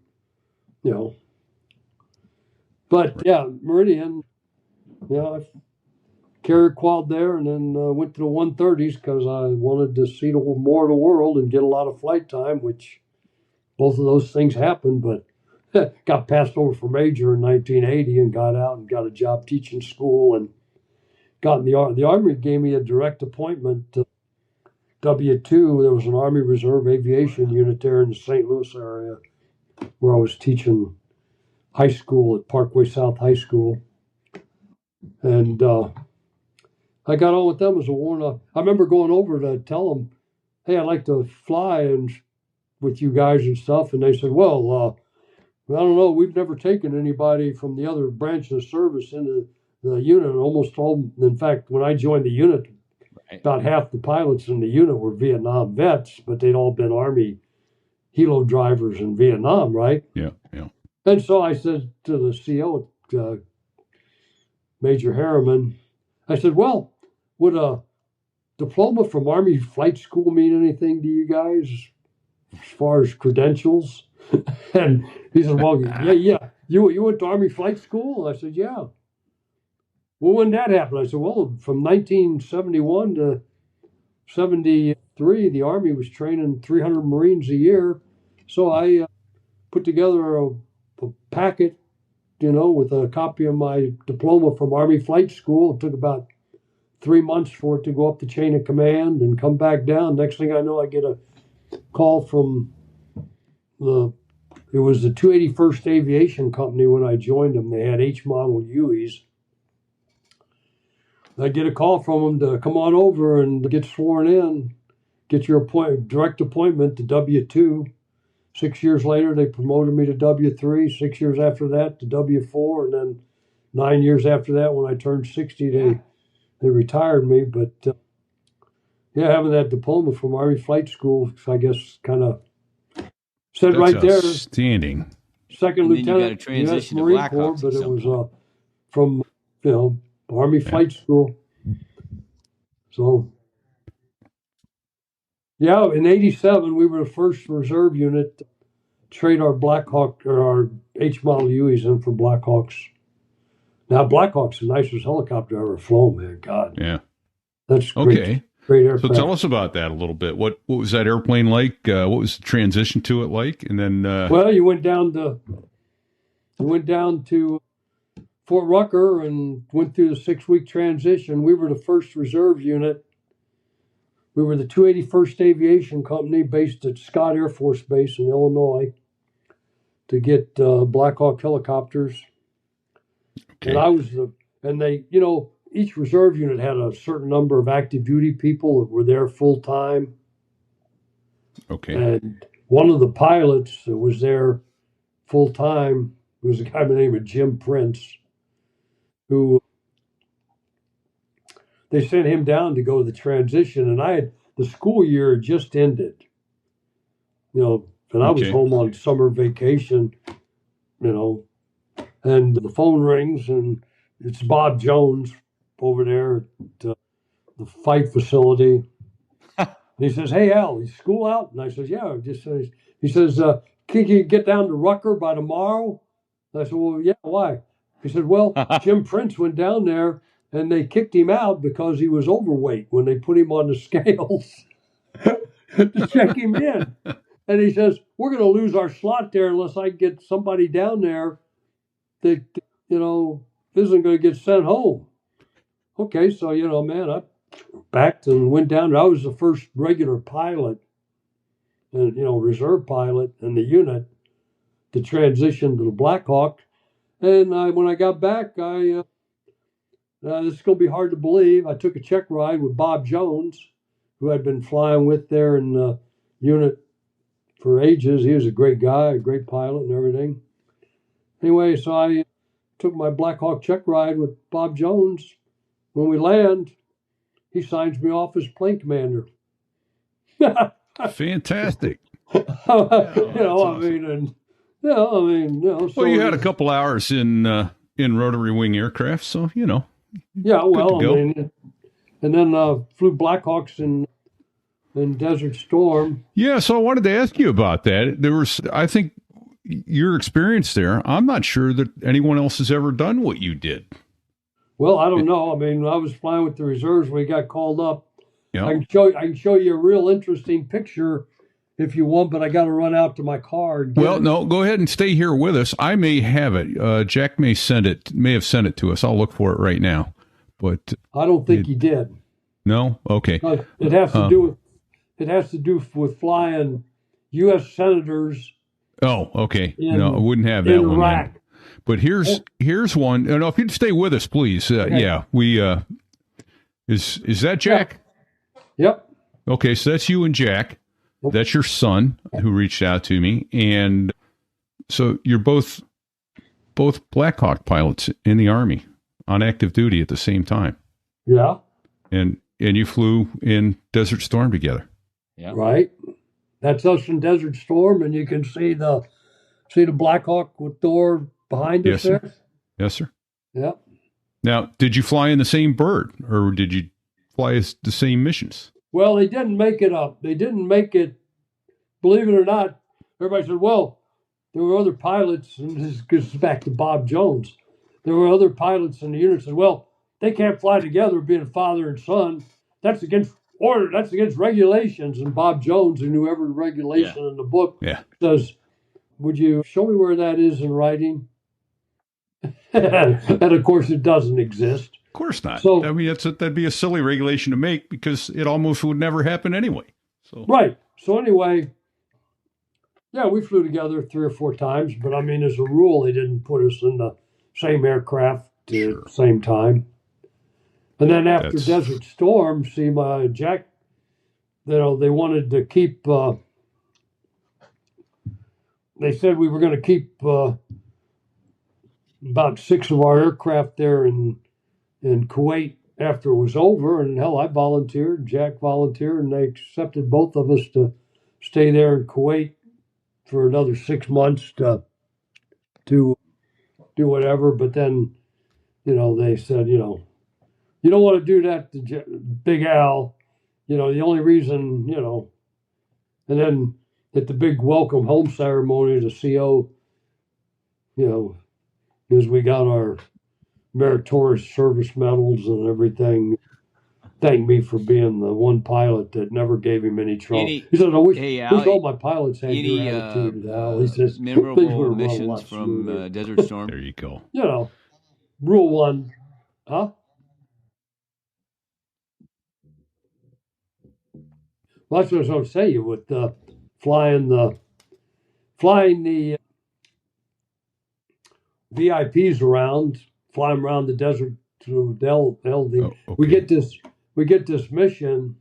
But yeah, Meridian, I carrier quad there, and then went to the 130s because I wanted to see more of the world and get a lot of flight time, which both of those things happened, but got passed over for major in 1980 and got out and got a job teaching school and got in the Army gave me a direct appointment to W-2. There was an Army Reserve aviation unit there in the St. Louis area where I was teaching high school at Parkway South High School. And I got on with them as a warm-up. I remember going over to tell them, hey, I'd like to fly and with you guys and stuff. And they said, well, I don't know. We've never taken anybody from the other branch of service into the unit. Almost all, in fact, when I joined the unit, about half the pilots in the unit were Vietnam vets, but they'd all been Army helo drivers in Vietnam, right? Yeah. And so I said to the CO, Major Harriman, I said, well, would a diploma from Army Flight School mean anything to you guys as far as credentials? And he said, well, yeah. You went to Army Flight School? I said, yeah. Well, when did that happen? I said, well, from 1971 to 73, the Army was training 300 Marines a year. So I put together a packet, with a copy of my diploma from Army Flight School. It took about 3 months for it to go up the chain of command and come back down. Next thing I know, I get a call from it was the 281st Aviation Company when I joined them. They had H-model Hueys. I get a call from them to come on over and get sworn in, get your direct appointment to W-2. 6 years later, they promoted me to W-3. 6 years after that to W-4, and then 9 years after that, when I turned 60, they retired me. But having that diploma from Army Flight School, I guess, kind of said That's right there. Outstanding. Second And then you lieutenant, got to transition U.S. to Marine Corps, Blackhawks but at it some was point. from Army Flight School. So, in '87 we were the first reserve unit to trade our Blackhawk or our H-model Hueys in for Blackhawks. Now Blackhawks, the nicest helicopter I ever flown, man. God, Yeah. that's great. Okay. Great So aircraft. tell us about that a little bit. What was that airplane like? What was the transition to it like? And then, well, you went down to Fort Rucker and went through the 6-week transition. We were the first reserve unit. We were the 281st Aviation Company based at Scott Air Force Base in Illinois to get Blackhawk helicopters. okay. And I was each reserve unit had a certain number of active duty people that were there full time. Okay. And one of the pilots that was there full time was a guy by the name of Jim Prince, who they sent him down to go to the transition. And the school year just ended, and I was home on summer vacation, and the phone rings and it's Bob Jones over there at the fight facility. And he says, hey, Al, is school out? And I says, yeah. He says, can you get down to Rucker by tomorrow? And I said, well, yeah, why? He said, well, Jim Prince went down there and they kicked him out because he was overweight when they put him on the scales to check him in. And he says, we're going to lose our slot there unless I get somebody down there that, isn't going to get sent home. Okay, so, man, I backed and went down. I was the first regular pilot and, reserve pilot in the unit to transition to the Blackhawk. And when I got back, this is going to be hard to believe. I took a check ride with Bob Jones, who I'd been flying with there in the unit for ages. He was a great guy, a great pilot and everything. Anyway, so I took my Blackhawk check ride with Bob Jones. When we land, he signs me off as plane commander. Fantastic. Awesome. So Well, you had a couple hours in rotary wing aircraft, so Yeah, well, I mean, and then flew Blackhawks in Desert Storm. Yeah, so I wanted to ask you about that. There was, I think, your experience there. I'm not sure that anyone else has ever done what you did. Well, I don't know. I mean, I was flying with the reserves when we got called up. Yeah. I can show you a real interesting picture if you want, but I got to run out to my car. No, go ahead and stay here with us. I may have it. Jack may have sent it to us. I'll look for it right now. But I don't think he did. No? Okay. It has to do with flying U.S. senators. Oh, okay. No, I wouldn't have that one. Iraq. But here's one. No, if you'd stay with us, please. Okay. Yeah, we. Is that Jack? Yep. Okay, so that's you and Jack. Yep. That's your son who reached out to me, and so you're both Blackhawk pilots in the Army on active duty at the same time. Yeah. And you flew in Desert Storm together. Yeah. Right. That's us in Desert Storm, and you can see the Blackhawk with door behind us there. Sir. Yes, sir. Yeah. Now, did you fly in the same bird, or did you fly the same missions? Well, they didn't make it up. They didn't make it. Believe it or not, everybody said, well, there were other pilots, and this goes back to Bob Jones. There were other pilots in the unit said, well, they can't fly together being father and son. That's against order. That's against regulations. And Bob Jones, who knew every regulation in the book, says, would you show me where that is in writing? And of course, it doesn't exist. Of course not. So, I mean, that'd be a silly regulation to make because it almost would never happen anyway. So right. So anyway, yeah, we flew together 3 or 4 times, but I mean, as a rule, they didn't put us in the same aircraft at the same time. And then after Desert Storm, my Jack, they wanted to keep. They said we were going to keep about 6 of our aircraft there in Kuwait after it was over, and hell, I volunteered, Jack volunteered, and they accepted both of us to stay there in Kuwait for another 6 months to do whatever. But then, they said, you don't want to do that to Big Al. The only reason, and then at the big welcome home ceremony, the CO, is we got our meritorious service medals and everything. Thanked me for being the one pilot that never gave him any trouble. He said, I wish all my pilots had your attitude, Al. He says, memorable missions from Desert Storm. There you go. Rule 1. Huh? Well, that's what I was going to say. With flying the VIPs around, flying around the desert to the LZ. Oh, okay. We get this mission,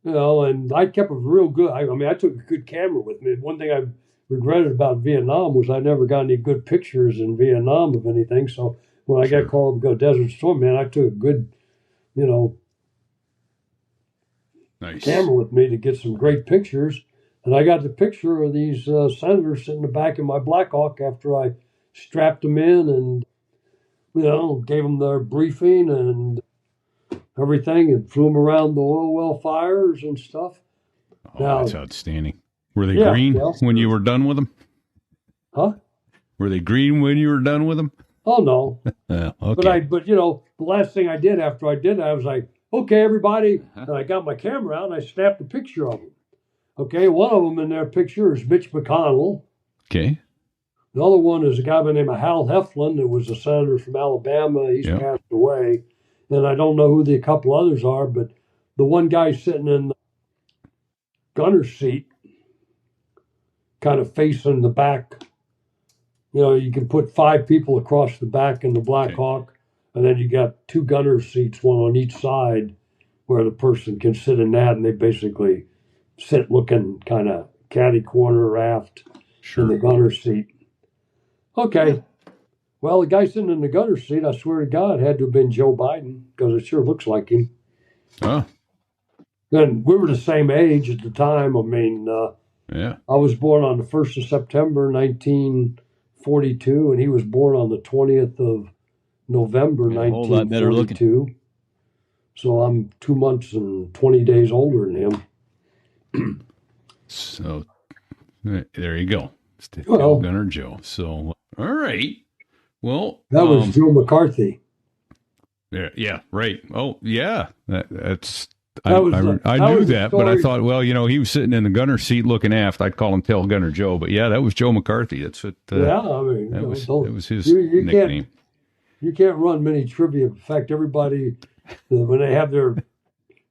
and I kept it real good. I took a good camera with me. One thing I regretted about Vietnam was I never got any good pictures in Vietnam of anything. So when I got called to go Desert Storm, man, I took a good, nice camera with me to get some great pictures. And I got the picture of these senators sitting in the back of my Blackhawk after I strapped them in and, gave them their briefing and everything and flew them around the oil well fires and stuff. Oh, that's outstanding. Were they green when you were done with them? Huh? Were they green when you were done with them? Oh, no. Okay. But the last thing I did after I did that, I was like, okay, everybody. And I got my camera out and I snapped a picture of them. Okay, one of them in their picture is Mitch McConnell. Okay. The other one is a guy by the name of Hal Heflin, who was a senator from Alabama. He's passed away. And I don't know who the couple others are, but the one guy sitting in the gunner's seat, kind of facing the back. You can put 5 people across the back in the Blackhawk, and then you got 2 gunner's seats, one on each side, where the person can sit in that, and they basically sit looking kind of catty corner aft in the gunner's seat. Okay. Well, the guy sitting in the gunner's seat, I swear to God, had to have been Joe Biden because it sure looks like him. Oh. And we were the same age at the time. I mean, I was born on the 1st of September, 1942, and he was born on the 20th of November a whole lot better 1942. So I'm 2 months and 20 days older than him. So there you go. Gunner Joe. So, all right. Well, that was Joe McCarthy. Yeah, right. Oh, yeah. That's. I knew that, but I thought, well, he was sitting in the gunner seat looking aft. I'd call him Tail Gunner Joe, but yeah, that was Joe McCarthy. That's what. Yeah, I mean, that was his nickname. You can't run many trivia. In fact, everybody when they have their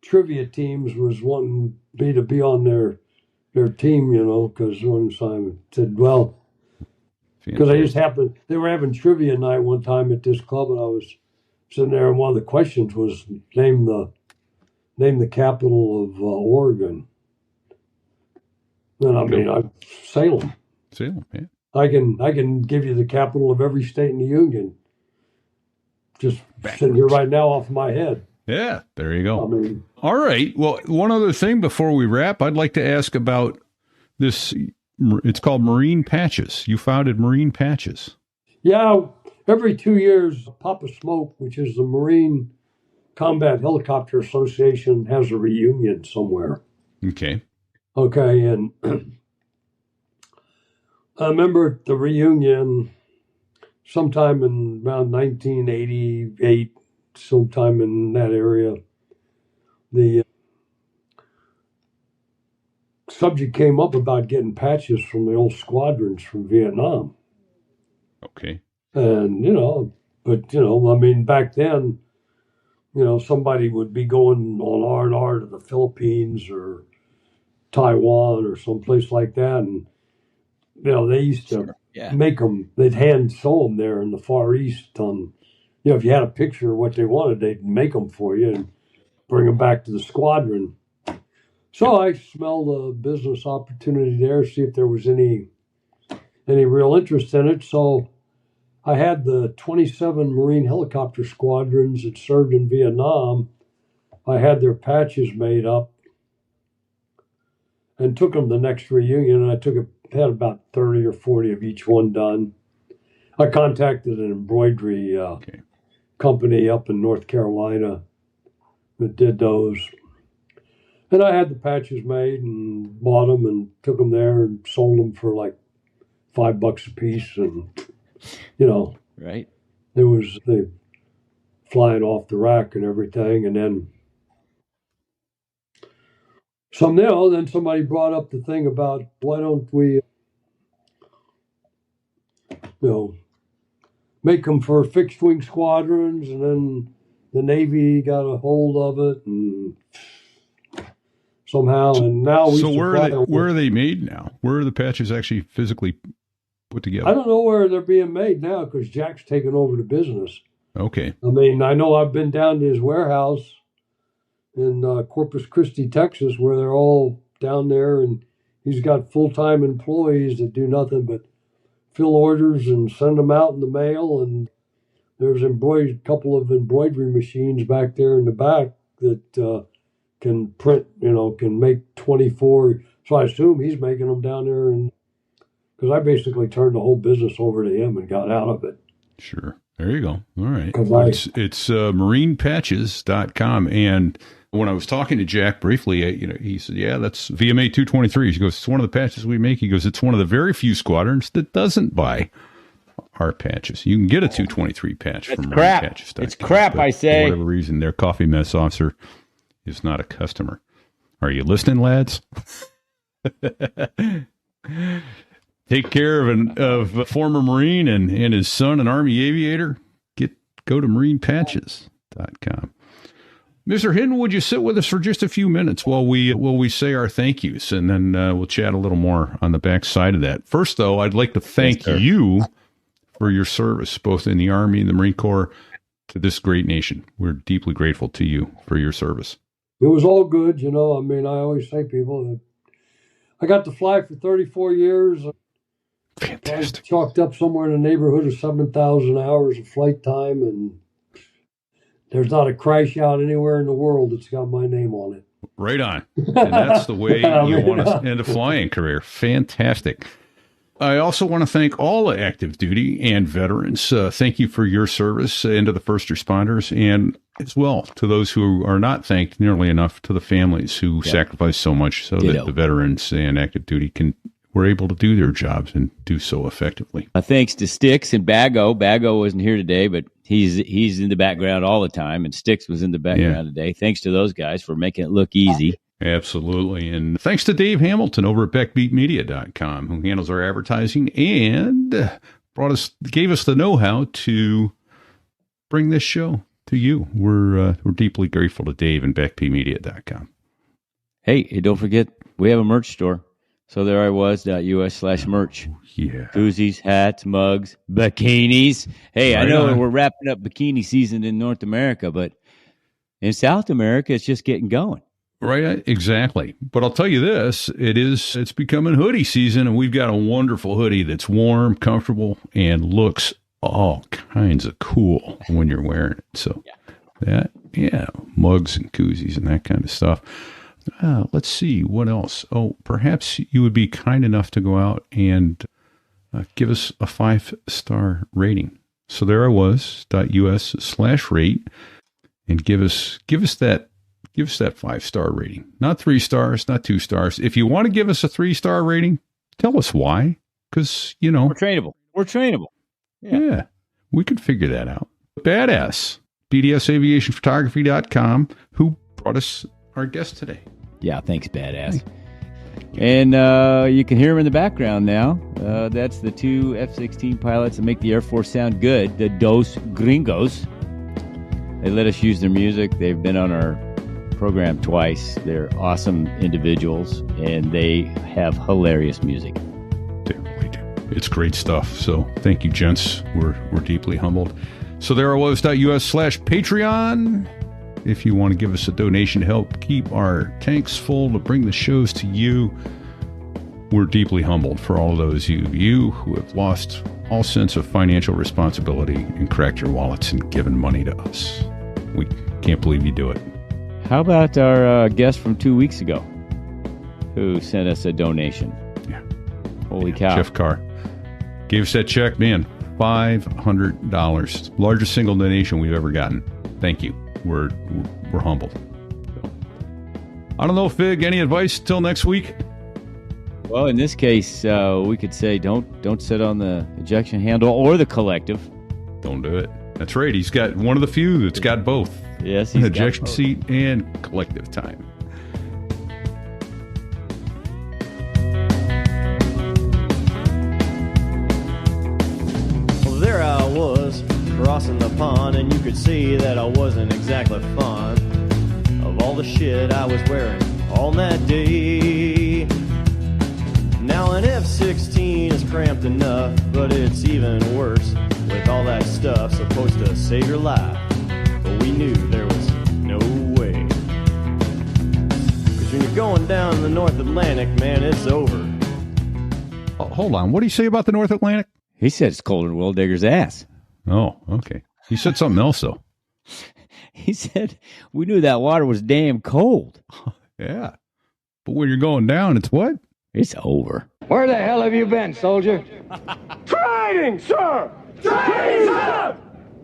trivia teams was wanting me to be on their team, because one Simon said, well, because they were having trivia night one time at this club, and I was sitting there, and one of the questions was name the capital of Oregon. And I mean, Salem. Salem, yeah. I can give you the capital of every state in the union. Just sitting here right now off my head. Yeah, there you go. I mean, all right. Well, one other thing before we wrap, I'd like to ask about this. It's called Marine Patches. You founded Marine Patches. Yeah, every 2 years, Papa Smoke, which is the Marine Combat Helicopter Association, has a reunion somewhere. Okay, and I remember at the reunion sometime in around 1988, sometime in that area, the subject came up about getting patches from the old squadrons from Vietnam. Okay. And, I mean, back then, somebody would be going on R&R to the Philippines or Taiwan or someplace like that. And, they used to make them, they'd hand sew them there in the Far East. If you had a picture of what they wanted, they'd make them for you and bring them back to the squadron. So I smelled a business opportunity there, see if there was any real interest in it. So I had the 27 Marine helicopter squadrons that served in Vietnam. I had their patches made up and took them to the next reunion. And I had about 30 or 40 of each one done. I contacted an embroidery company up in North Carolina that did those. And I had the patches made and bought them and took them there and sold them for like $5 a piece. And, right. They flying off the rack and everything. And then then somebody brought up the thing about why don't we, make them for fixed wing squadrons, and then the Navy got a hold of it and somehow, and now we. So where are they made now? Where are the patches actually physically put together? I don't know where they're being made now because Jack's taken over the business. Okay. I mean, I know I've been down to his warehouse in Corpus Christi, Texas, where they're all down there, and he's got full-time employees that do nothing but fill orders and send them out in the mail. And there's a couple of embroidery machines back there in the back that can print, can make 24. So I assume he's making them down there, and because I basically turned the whole business over to him and got out of it. Sure. There you go. All right. It's marinepatches.com. And when I was talking to Jack briefly, he said, yeah, that's VMA 223. He goes, it's one of the patches we make. He goes, it's one of the very few squadrons that doesn't buy our patches. You can get a 223 patch from marinepatches.com. It's crap, I say. For whatever reason, their coffee mess officer is not a customer. Are you listening, lads? Take care of a former Marine and his son, an Army aviator. Go to marinepatches.com. Mr. Hinton, would you sit with us for just a few minutes while we say our thank yous, and then we'll chat a little more on the back side of that. First, though, I'd like to thank you for your service, both in the Army and the Marine Corps, to this great nation. We're deeply grateful to you for your service. It was all good, I mean, I always say people that I got to fly for 34 years. Fantastic. I chalked up somewhere in the neighborhood of 7,000 hours of flight time, and there's not a crash out anywhere in the world that's got my name on it. Right on. And that's the way you want to end a flying career. Fantastic. I also want to thank all active duty and veterans. Thank you for your service and to the first responders, and as well to those who are not thanked nearly enough, to the families who sacrifice so much so that the veterans and active duty were able to do their jobs and do so effectively. Thanks to Sticks and Bago. Bago wasn't here today, but he's in the background all the time, and Sticks was in the background today. Thanks to those guys for making it look easy. Absolutely. And thanks to Dave Hamilton over at backbeatmedia.com, who handles our advertising and gave us the know-how to bring this show to you. We're deeply grateful to Dave and backbeatmedia.com. Hey, don't forget, we have a merch store. So there I was.us/merch. Yeah. Koozies, hats, mugs, bikinis. Hey, I know we're wrapping up bikini season in North America, but in South America, it's just getting going. Right, exactly. But I'll tell you this, it's becoming hoodie season, and we've got a wonderful hoodie that's warm, comfortable, and looks all kinds of cool when you're wearing it. So mugs and koozies and that kind of stuff. Let's see, what else? Oh, perhaps you would be kind enough to go out and give us a 5-star rating. So there I was.us/rate, and give us that 5-star rating. Not 3 stars, not 2 stars. If you want to give us a 3-star rating, tell us why. Because, we're trainable. Yeah, we could figure that out. Badass, bdsaviationphotography.com, who brought us our guest today. Yeah, thanks, Badass. And you can hear him in the background now. That's the 2 F-16 pilots that make the Air Force sound good, the Dos Gringos. They let us use their music. They've been on our program twice. They're awesome individuals, and they have hilarious music. They really do. It's great stuff. So thank you, gents. We're deeply humbled. So there I was.us/Patreon. If you want to give us a donation to help keep our tanks full to bring the shows to you, we're deeply humbled for all of those you who have lost all sense of financial responsibility and cracked your wallets and given money to us. We can't believe you do it. How about our guest from 2 weeks ago who sent us a donation? Yeah. Holy cow. Jeff Carr gave us that check, man, $500. Largest single donation we've ever gotten. Thank you. We're humbled. So, I don't know, Fig, any advice till next week? Well, in this case, we could say don't sit on the ejection handle or the collective. Don't do it. That's right. He's got one of the few that's got both. Yes, he's ejection seat and collective time. Well, there I was, crossing the pond, and you could see that I wasn't exactly fond of all the shit I was wearing on that day. Now an F-16 is cramped enough, but it's even worse with all that stuff supposed to save your life. But we knew there was no way. 'Cause when you're going down the North Atlantic, man, it's over. Oh, hold on. What do you say about the North Atlantic? He said it's colder than Will Digger's ass. Oh, okay. He said something else, though. He said we knew that water was damn cold. Yeah. But when you're going down, it's what? It's over. Where the hell have you been, soldier? Training, sir! Training, sir!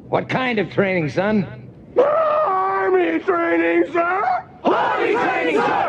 What kind of training, son? Army training, sir! Army training, sir!